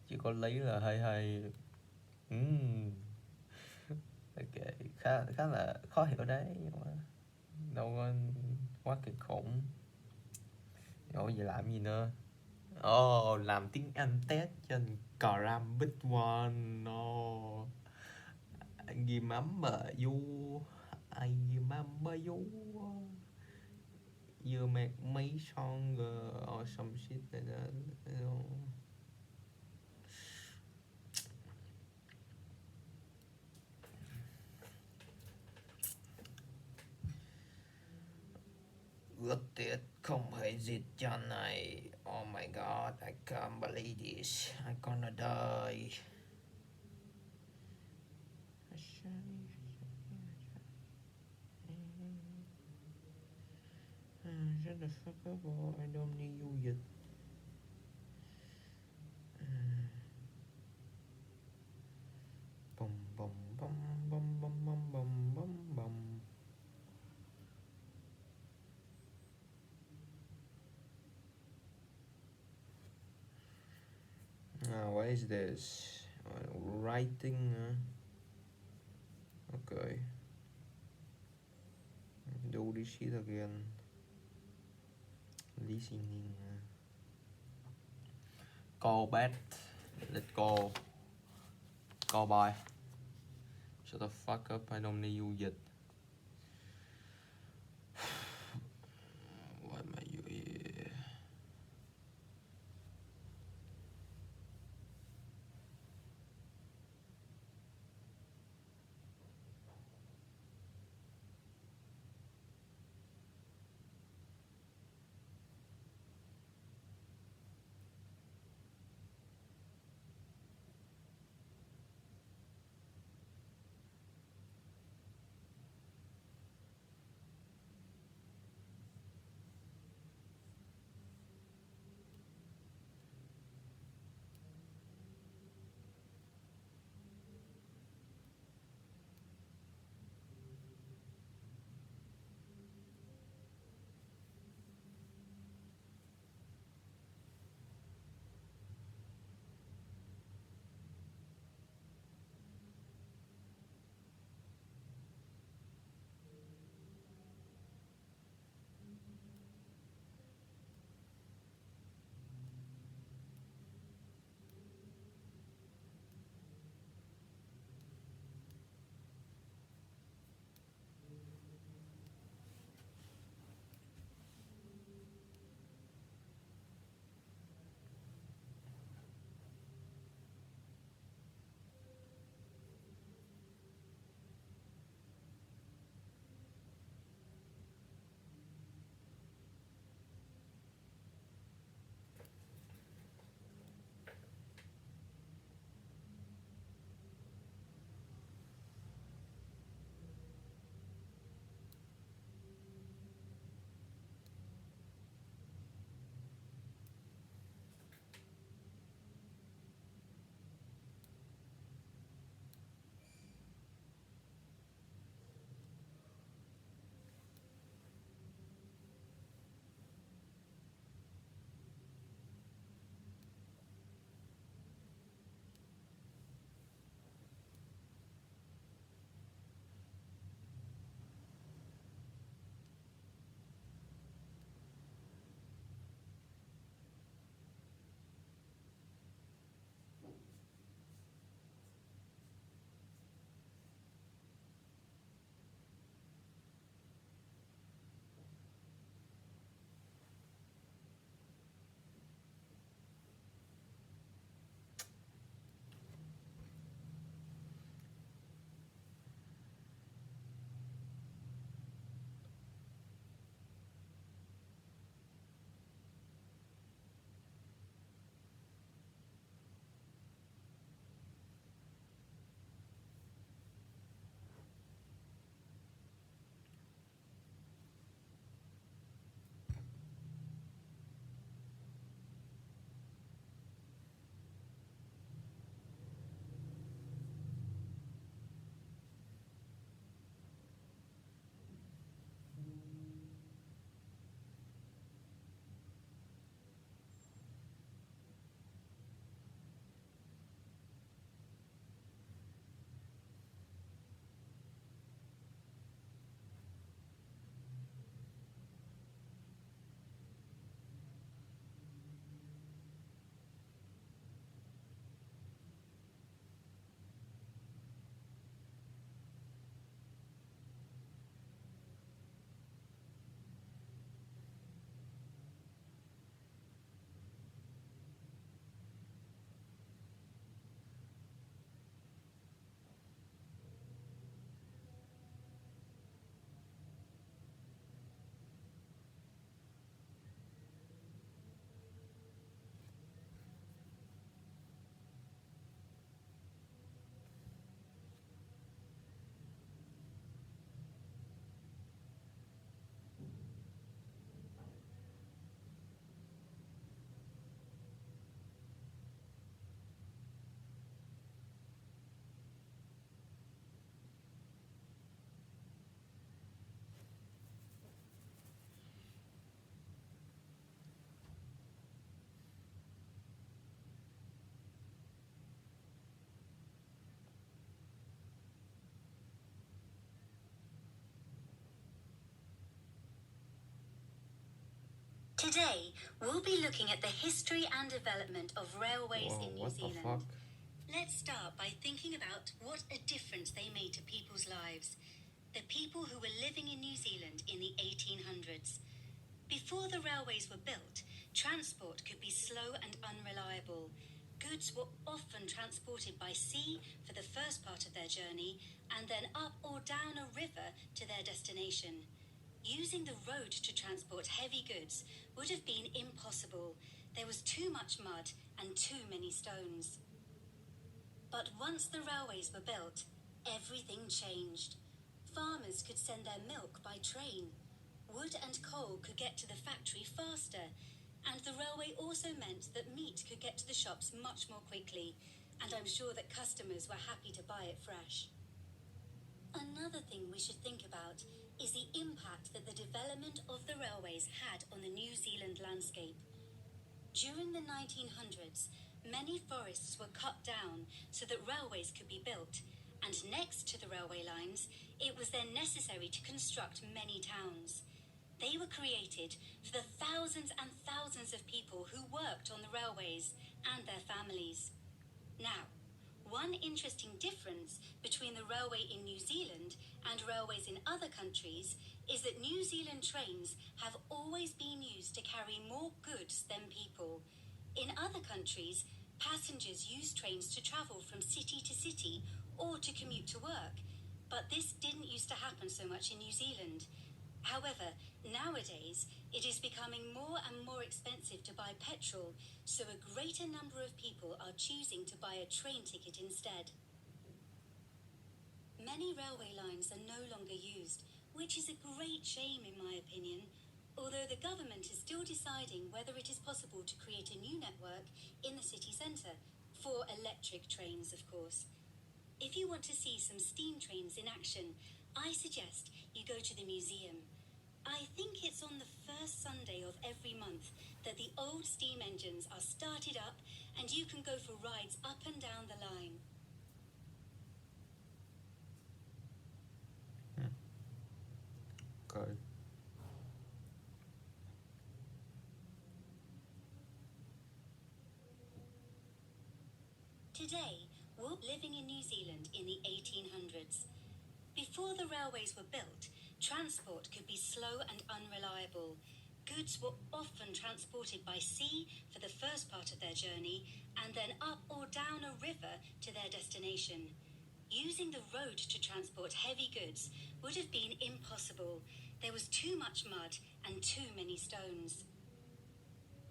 Chỉ có Lý là hơi hơi ok, khá là khó hiểu đấy, nhưng mà đâu có quá kinh khủng. Ủa vậy làm gì nữa? Làm tiếng Anh test trên Cram Big One. Remember you, I remember you, you make me stronger or some shit like that, you know. Ước tiết không hề dịch cho này. Oh my god, I can't believe this. I gonna die. Shut the fuck up or I don't need you yet. Bum bum bum bum bum bum bum bum bum. What is this? Writing. Okay. Do this shit again. Listening. Call back. Let's go. Call by. Shut the fuck up, I don't need you yet. Why am I you here? Today, we'll be looking at the history and development of railways in New Zealand. Fuck? Let's start by thinking about what a difference they made to people's lives. The people who were living in New Zealand in the 1800s. Before the railways were built, transport could be slow and unreliable. Goods were often transported by sea for the first part of their journey and then up or down a river to their destination. Using the road to transport heavy goods would have been impossible. There was too much mud and too many stones. But once the railways were built, everything changed. Farmers could send their milk by train. Wood and coal could get to the factory faster. And the railway also meant that meat could get to the shops much more quickly. And I'm sure that customers were happy to buy it fresh. Another thing we should think about is the impact that the development of the railways had on the New Zealand landscape. During the 1900s, many forests were cut down so that railways could be built, and next to the railway lines, it was then necessary to construct many towns. They were created for the thousands and thousands of people who worked on the railways and their families. Now, one interesting difference between the railway in New Zealand and railways in other countries is that New Zealand trains have always been used to carry more goods than people. In other countries, passengers use trains to travel from city to city or to commute to work, but this didn't used to happen so much in New Zealand. However, nowadays, it is becoming more and more expensive to buy petrol, so a greater number of people are choosing to buy a train ticket instead. Many railway lines are no longer used, which is a great shame in my opinion, although the government is still deciding whether it is possible to create a new network in the city centre, for electric trains, of course. If you want to see some steam trains in action, I suggest you go to the museum. I think it's on the first Sunday of every month that the old steam engines are started up and you can go for rides up and down the line. Okay. Today, we're living in New Zealand in the 1800s. Before the railways were built, transport could be slow and unreliable. Goods were often transported by sea for the first part of their journey and then up or down a river to their destination. Using the road to transport heavy goods would have been impossible. There was too much mud and too many stones.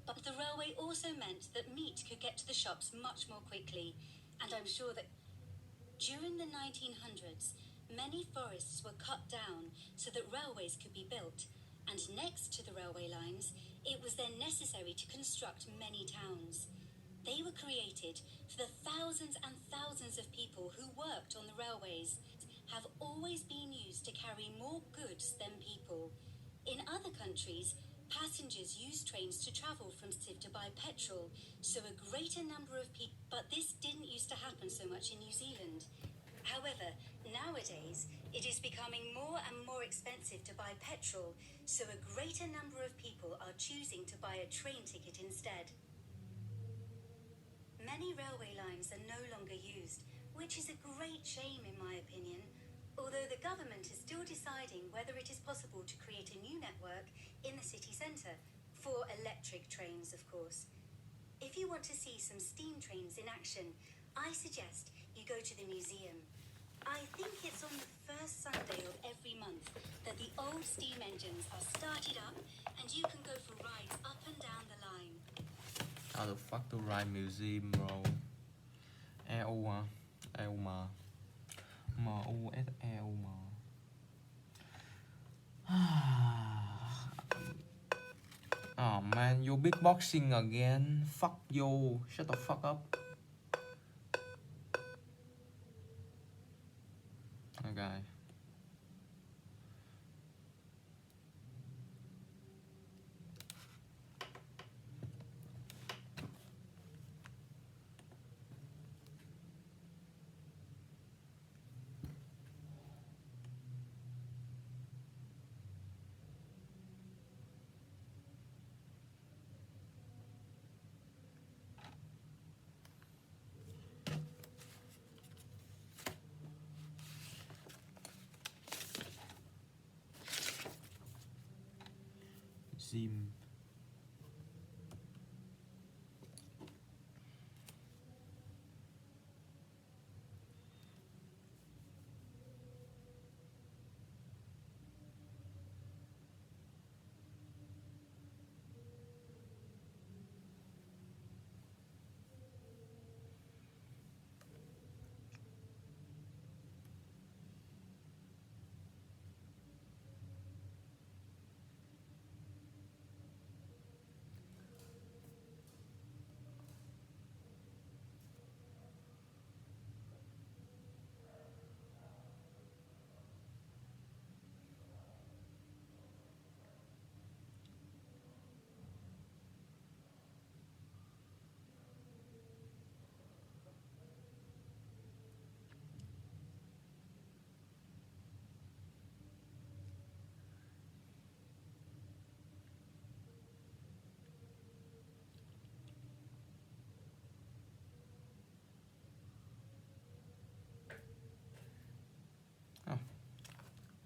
But the railway also meant that meat could get to the shops much more quickly, and I'm sure that during the 1900s, many forests were cut down so that railways could be built, and next to the railway lines, it was then necessary to construct many towns. They were created for the thousands and thousands of people who worked on the railways, have always been used to carry more goods than people. In other countries, passengers use trains to travel from city to buy petrol, so a greater number of people. But this didn't used to happen so much in New Zealand. However, nowadays, it is becoming more and more expensive to buy petrol, so a greater number of people are choosing to buy a train ticket instead. Many railway lines are no longer used, which is a great shame in my opinion, although the government is still deciding whether it is possible to create a new network in the city centre, for electric trains, of course. If you want to see some steam trains in action, I suggest you go to the museum. I think it's on the first Sunday of every month that the old steam engines are started up and you can go for rides up and down the line. How the fuck to ride museum, bro? EU mà. EU mà. MUSEU mà. Oh man, you big boxing again. Fuck you. Shut the fuck up. Okay. gym.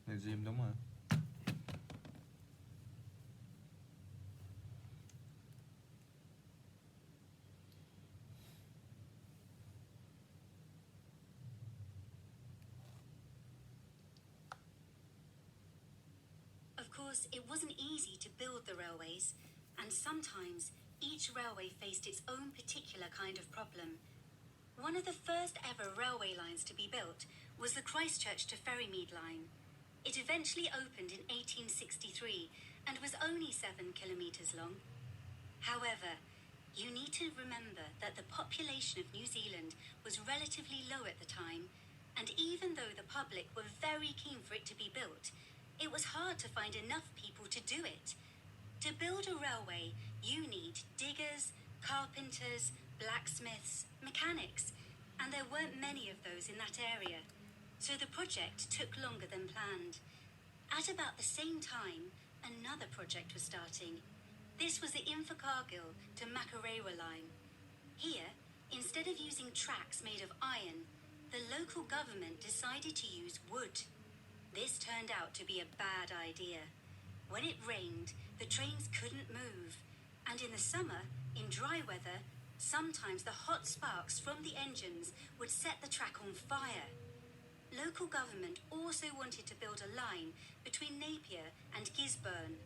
Là gym đúng rồi. Of course, it wasn't easy to build the railways, and sometimes each railway faced its own particular kind of problem. One of the first ever railway lines to be built was the Christchurch to Ferrymead line. It eventually opened in 1863 and was only 7 kilometres long. However, you need to remember that the population of New Zealand was relatively low at the time, and even though the public were very keen for it to be built, it was hard to find enough people to do it. To build a railway, you need diggers, carpenters, blacksmiths, mechanics, and there weren't many of those in that area, so the project took longer than planned. At about the same time, another project was starting. This was the Invercargill to Makarewa line. Here, instead of using tracks made of iron, the local government decided to use wood. This turned out to be a bad idea. When it rained, the trains couldn't move, and in the summer, in dry weather, sometimes the hot sparks from the engines would set the track on fire. Local government also wanted to build a line between Napier and Gisborne.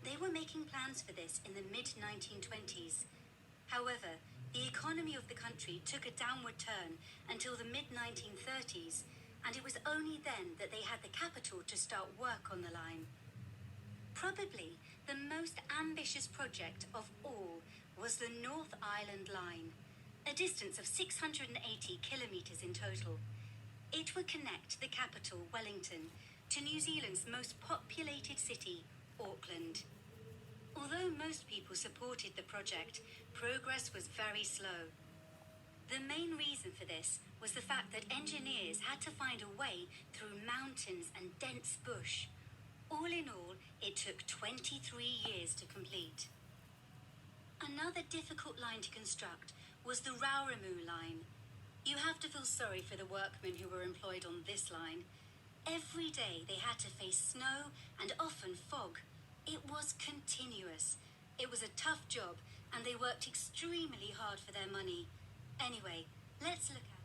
They were making plans for this in the mid-1920s. However, the economy of the country took a downward turn until the mid-1930s, and it was only then that they had the capital to start work on the line. Probably the most ambitious project of all was the North Island Line, a distance of 680 kilometres in total. It would connect the capital, Wellington, to New Zealand's most populated city, Auckland. Although most people supported the project, progress was very slow. The main reason for this was the fact that engineers had to find a way through mountains and dense bush. All in all, it took 23 years to complete. Another difficult line to construct was the Rauramu line. You have to feel sorry for the workmen who were employed on this line. Every day they had to face snow and often fog. It was continuous. It was a tough job, and they worked extremely hard for their money. Anyway, let's look at...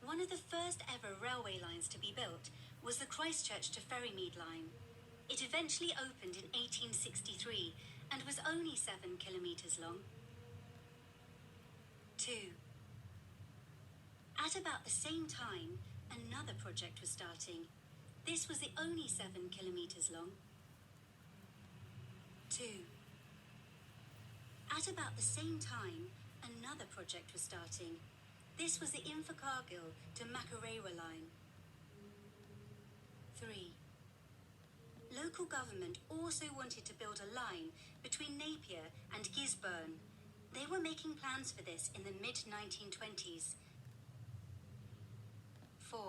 One of the first ever railway lines to be built was the Christchurch to Ferrymead line. It eventually opened in 1863 and was only 7 kilometres long. 2. At about the same time, another project was starting. This was the only 7 kilometres long. 2. At about the same time, Another project was starting. This was the Invercargill to Makerere line. 3. Local government also wanted to build a line between Napier and Gisborne. They were making plans for this in the mid-1920s. 4.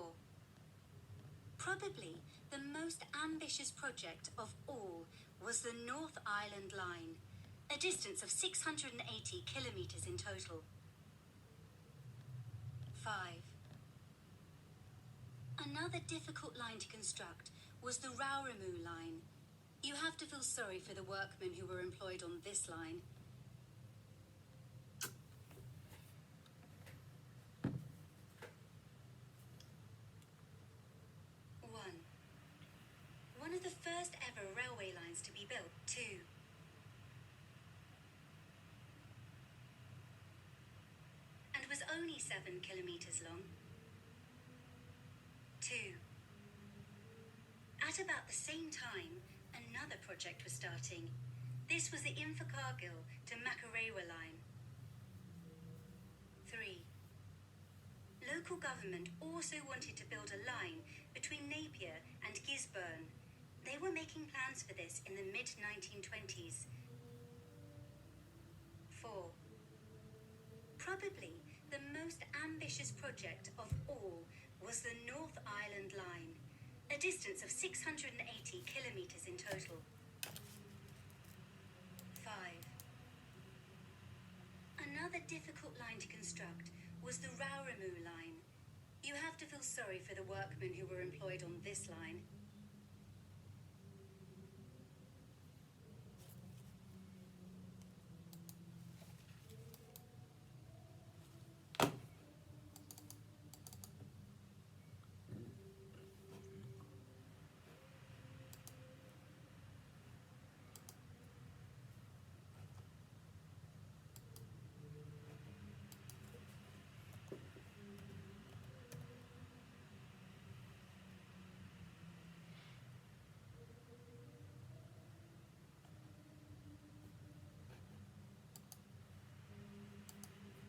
Probably the most ambitious project of all was the North Island Line, a distance of 680 kilometres in total. 5. Another difficult line to construct was the Raurimu line. You have to feel sorry for the workmen who were employed on this line. One of the first ever railway lines to be built. 2. And was only 7 kilometres long. 2. At about the same time, another project was starting. This was the Invercargill to Makerere line. 3. Local government also wanted to build a line between Napier and Gisborne. They were making plans for this in the mid-1920s. 4. Probably the most ambitious project of all was the North Island Line, a distance of 680 kilometres in total. 5. Another difficult line to construct was the Raurimu line. You have to feel sorry for the workmen who were employed on this line.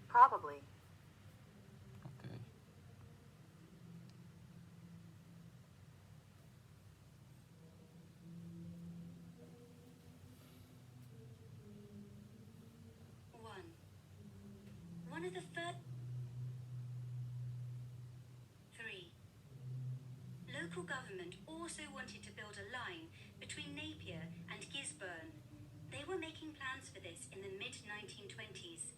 Probably. Okay. One of the first. 3. Local government also wanted to build a line between Napier and Gisborne. They were making plans for this in the mid-1920s.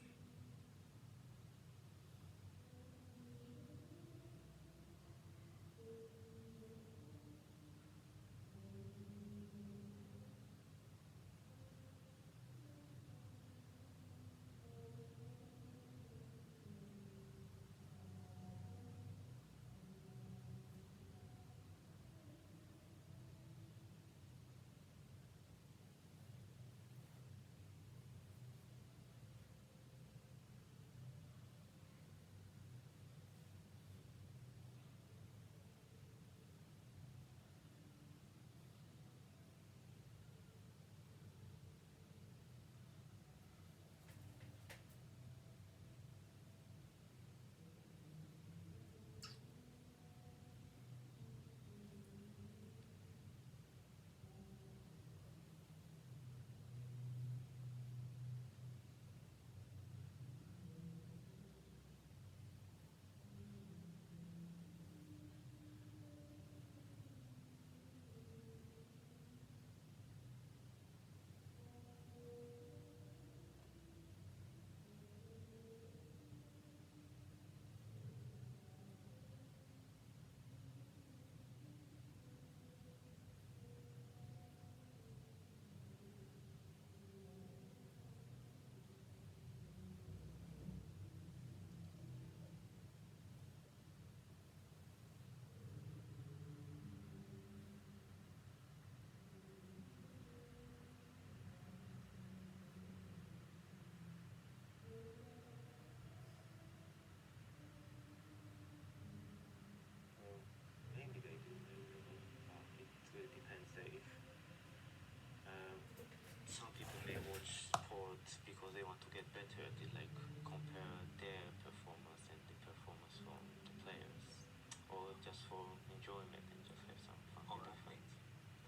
they want to get better at it, like compare their performance and the performance from the players, or just for enjoyment and just have some fun. All right, mate.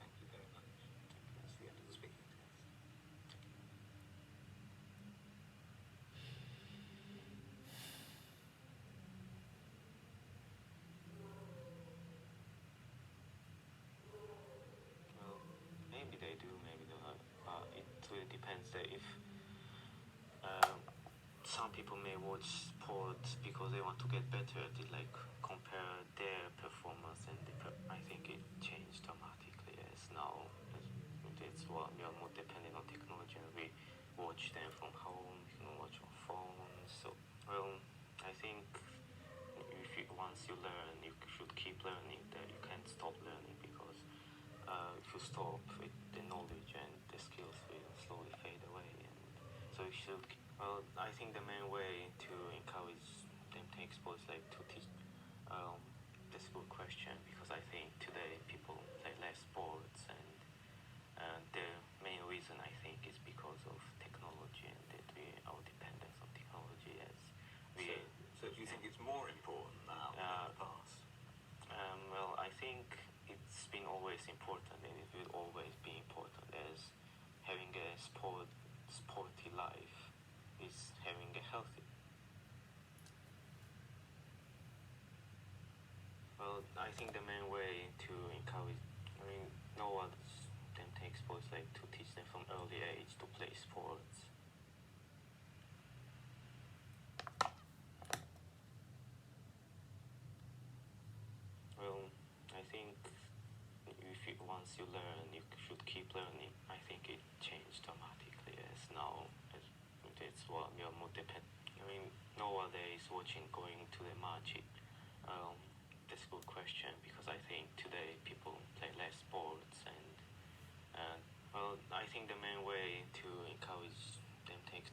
Thank you very much. That's the end of the speaking test. Well, maybe they do, maybe they don't. But it really depends. That if some people may watch sports because they want to get better at it, like compare their performance and I think it changed dramatically as now. It's what we are more dependent on technology and we watch them from home. We can watch on phones. So well, I think once you learn, you should keep learning. That you can't stop learning because if you stop, the knowledge and the skills will slowly fade away. And so you should. Well, I think the main way to encourage them to expose, like to teach. That's a good question because I think today people play less sports and the main reason I think is because of technology and that our dependence on technology as we. So do you think it's more important now than in the past? Well, I think it's been always important and it will always be important as having a sporty life is having a healthy. Well, I think the main way to encourage, no one them to expose, like to teach them from early age to play sports. Well, I think once you learn, you should keep learning. I think it changed dramatically as now. It's what we are more dependent. Nowadays watching going to the match. That's a good question because I think today people play less sports and well, I think the main way to encourage them to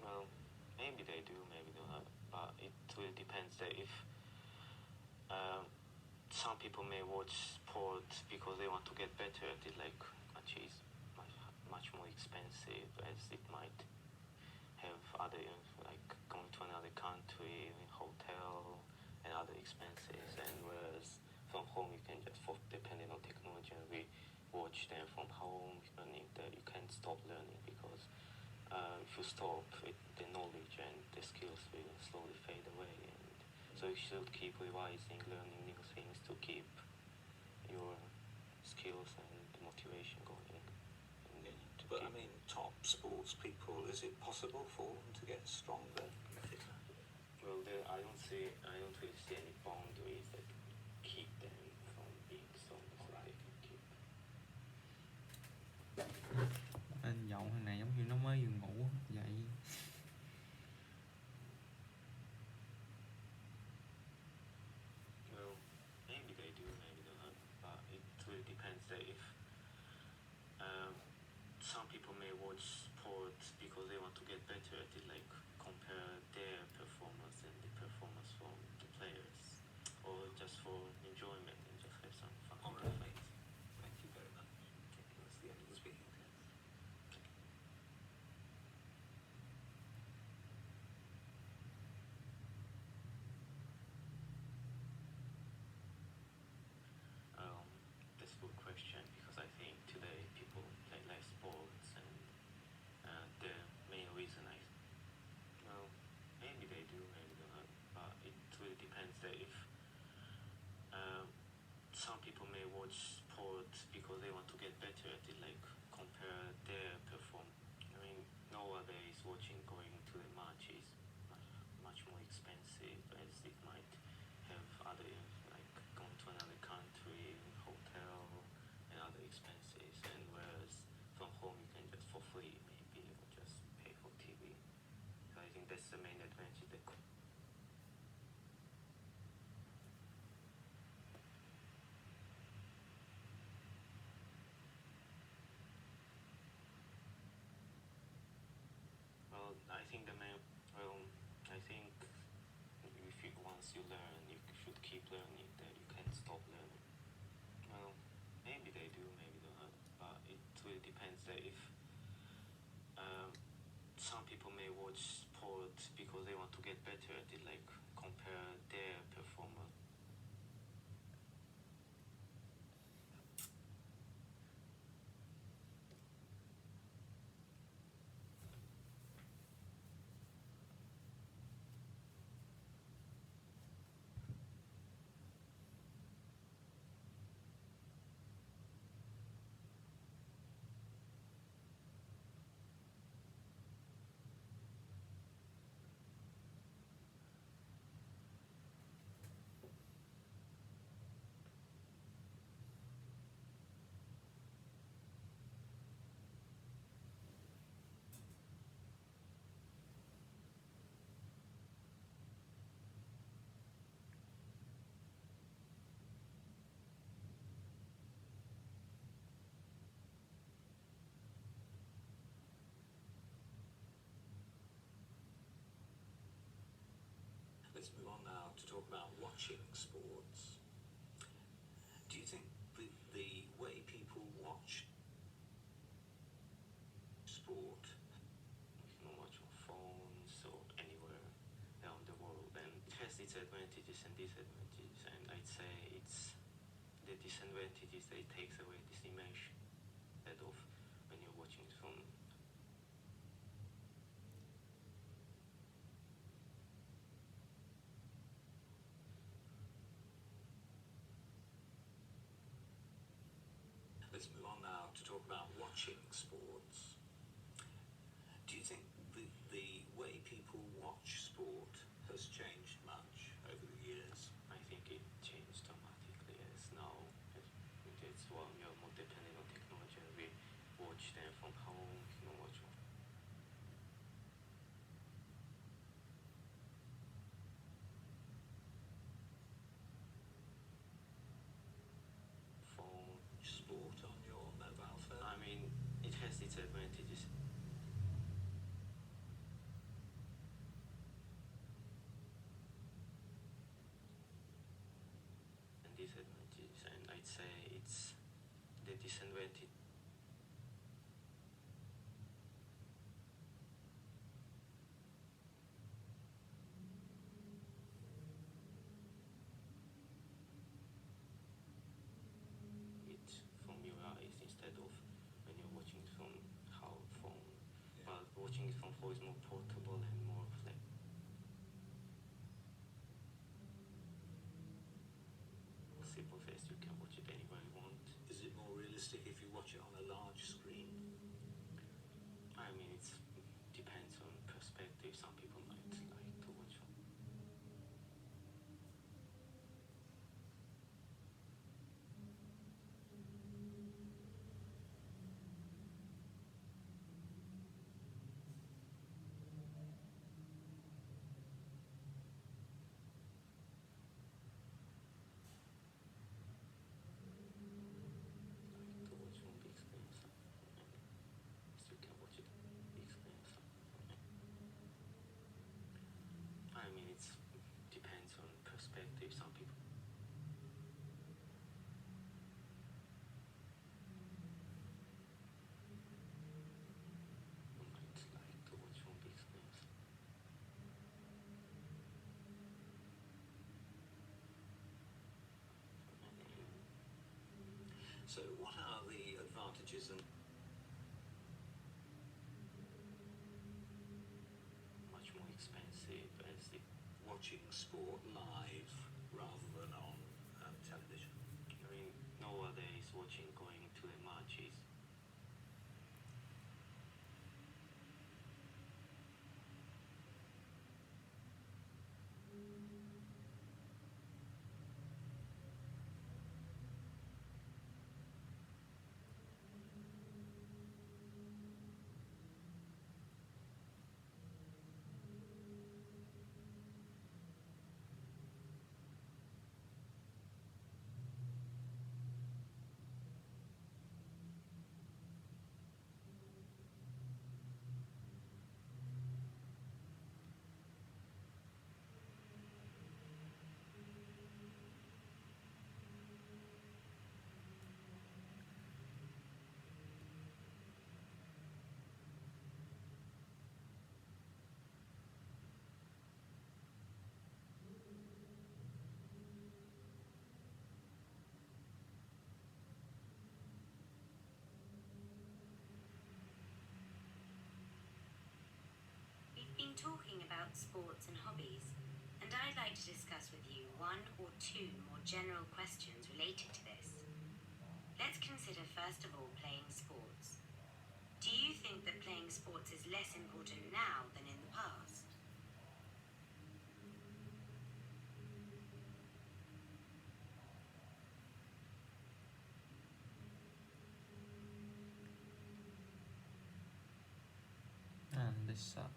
well, maybe they do, maybe they don't, but it really depends. That if some people may watch sports because they want to get better at it, like which is much more expensive as it might have other, like going to another country, hotel and other expenses, and whereas from home you can just depending on technology and we watch them from home learning. That you can't stop learning because if you stop the knowledge and the skills will slowly fade away, and so you should keep revising, learning new things to keep your skills and motivation going. But I mean, top sports people, is it possible for them to get stronger and fitter? Well, I don't really see any boundaries that keep them from being strong, so they can keep. Anh giọng thằng này giống như nó mới vừa ngủ vậy. Well, maybe they do, maybe they don't, but it really depends. That if some people may watch sports because they want to get better at it, like compare their performance and the performance from the players, or just for enjoyment and just have some fun. All right, mate. Thank you very much. That's the end of the speaking test. That's a good question because I think today people play less sports and the main reason well, maybe they do, maybe they don't, but it really depends. That if some people may watch sports because they want to get better at it, like compare their performance. Nowadays watching going to the match is much more expensive as it might have other, like going to another country, hotel and other expenses, and whereas from home you can just for free maybe or just pay for TV. So I think that's the main advantage. Well, I think once you learn, you should keep learning. That you can't stop learning. Well, maybe they do, maybe they don't, but it really depends. That if some watch sport because they want to get better at it, like compare their performance. Let's move on now to talk about watching sports. Do you think the way people watch sport, You can watch on phones or anywhere around the world, and it has its advantages and disadvantages. And I'd say it's the disadvantages that it takes away this immersion instead of when you're watching it from. let's move on now to talk about watching sports. Do you think the way people watch sport has changed much over the years? I think it changed dramatically as now. It's well, you're more dependent on technology, and we watch them from home. You know, watch on phone. Sport on your mobile phone? I mean, it has its advantages. And disadvantages, and I'd say it's the disadvantage. It from your eyes instead of when you're watching it from how phone. Yeah. But watching it from phone is more portable and more like simple face. You can watch it anywhere you want. Is it more realistic if you watch it on a large screen? I mean, it depends on perspective. Some people might like to watch on. Like to watch on big screen. Still can watch it on big screen. I mean, it depends on perspective. Some people might like to watch on big screens. So what are the advantages and Much more expensive as the. watching sport live rather than on television? I mean, nowadays watching going to the matches. about sports and hobbies, and I'd like to discuss with you one or two more general questions related to this. Let's consider first of all playing sports. Do you think that playing sports is less important now than in the past? And they suck.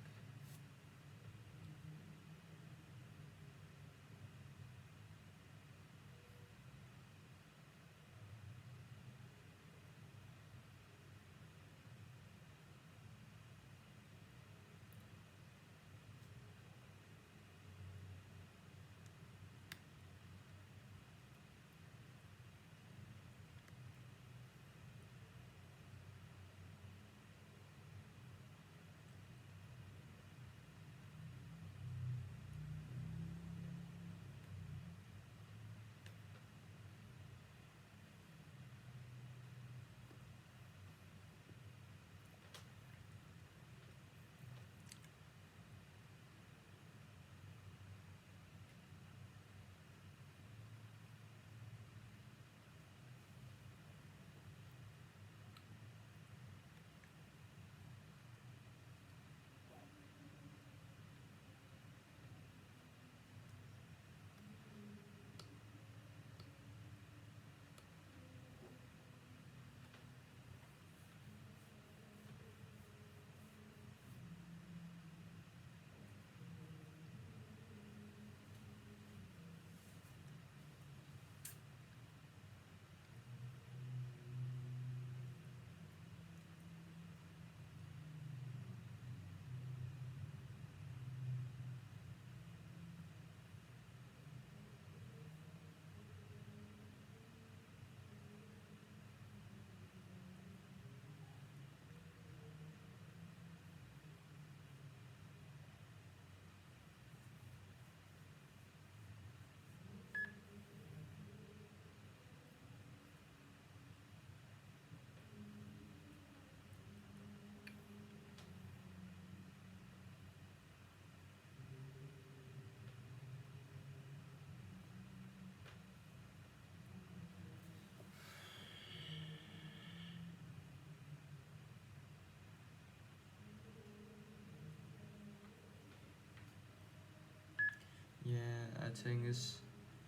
Yeah, I think it's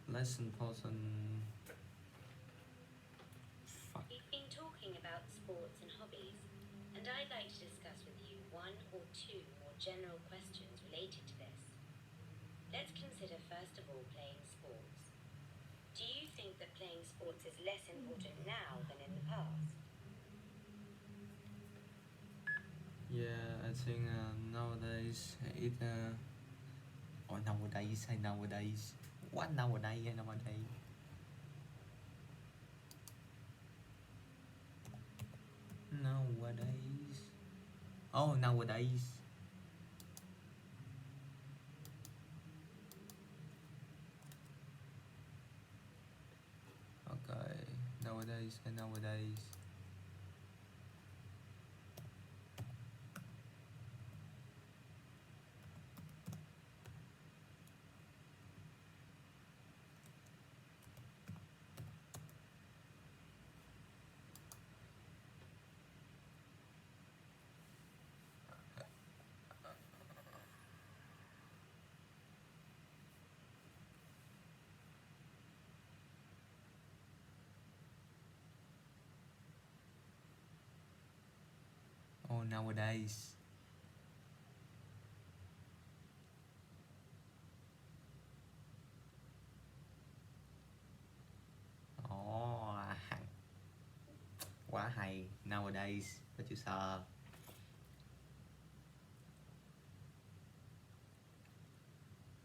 less important. Fuck. We've been talking about sports and hobbies, and I'd like to discuss with you one or two more general questions related to this. Let's consider first of all playing sports. Do you think that playing sports is less important now than in the past? Yeah, I think nowadays it. Or nowadays hay nowadays? What nowadays hay nowadays? Nowadays. Oh, nowadays. Okay, nowadays and nowadays. Oh, nowadays. Oh, quá hay. Nowadays. Có chữ sờ.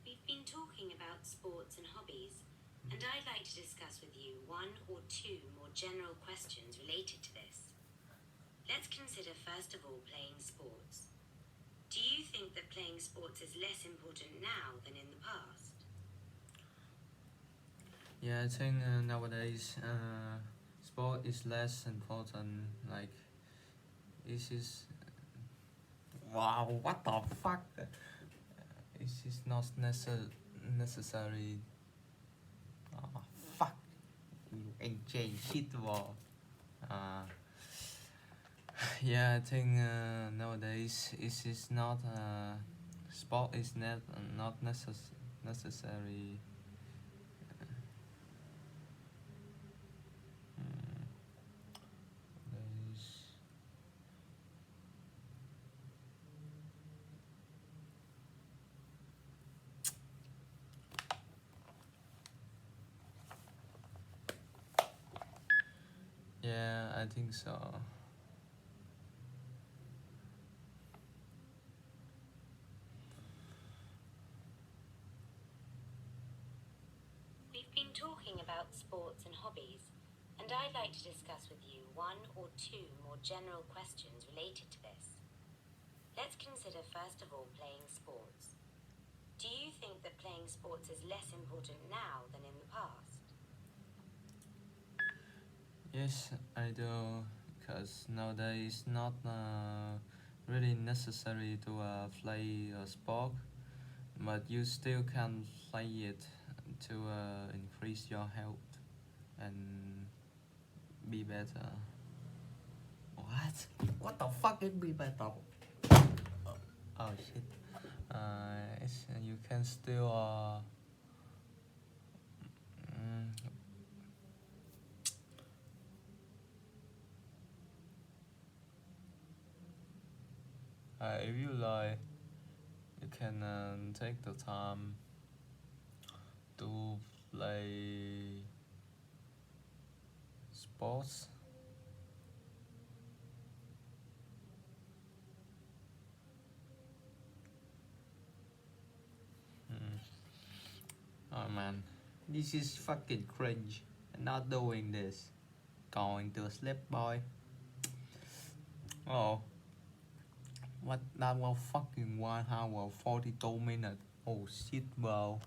We've been talking about sports and hobbies, and I'd like to discuss with you one or two more general questions related to this. Let's consider first of all playing sports. Do you think that playing sports is less important now than in the past? Yeah, I think nowadays sport is less important. Like, this is. Wow, what the fuck? It is not necessary. Oh, fuck. Anh change shit vào. Yeah, I think nowadays it is not sport is not necessary. There's- Yeah, I think so. We've been talking about sports and hobbies, and I'd like to discuss with you one or two more general questions related to this. Let's consider first of all playing sports. Do you think that playing sports is less important now than in the past? Yes, I do, because nowadays not really necessary to play a sport, but you still can play it to increase your health and be better. What? What the fuck is be better? Oh shit. You can still if you like, you can take the time to play sports. Oh man, this is fucking cringe. I'm not doing this. Going to sleep, boy. Oh, what? That was fucking 1 hour 42 minutes. Oh shit, bro.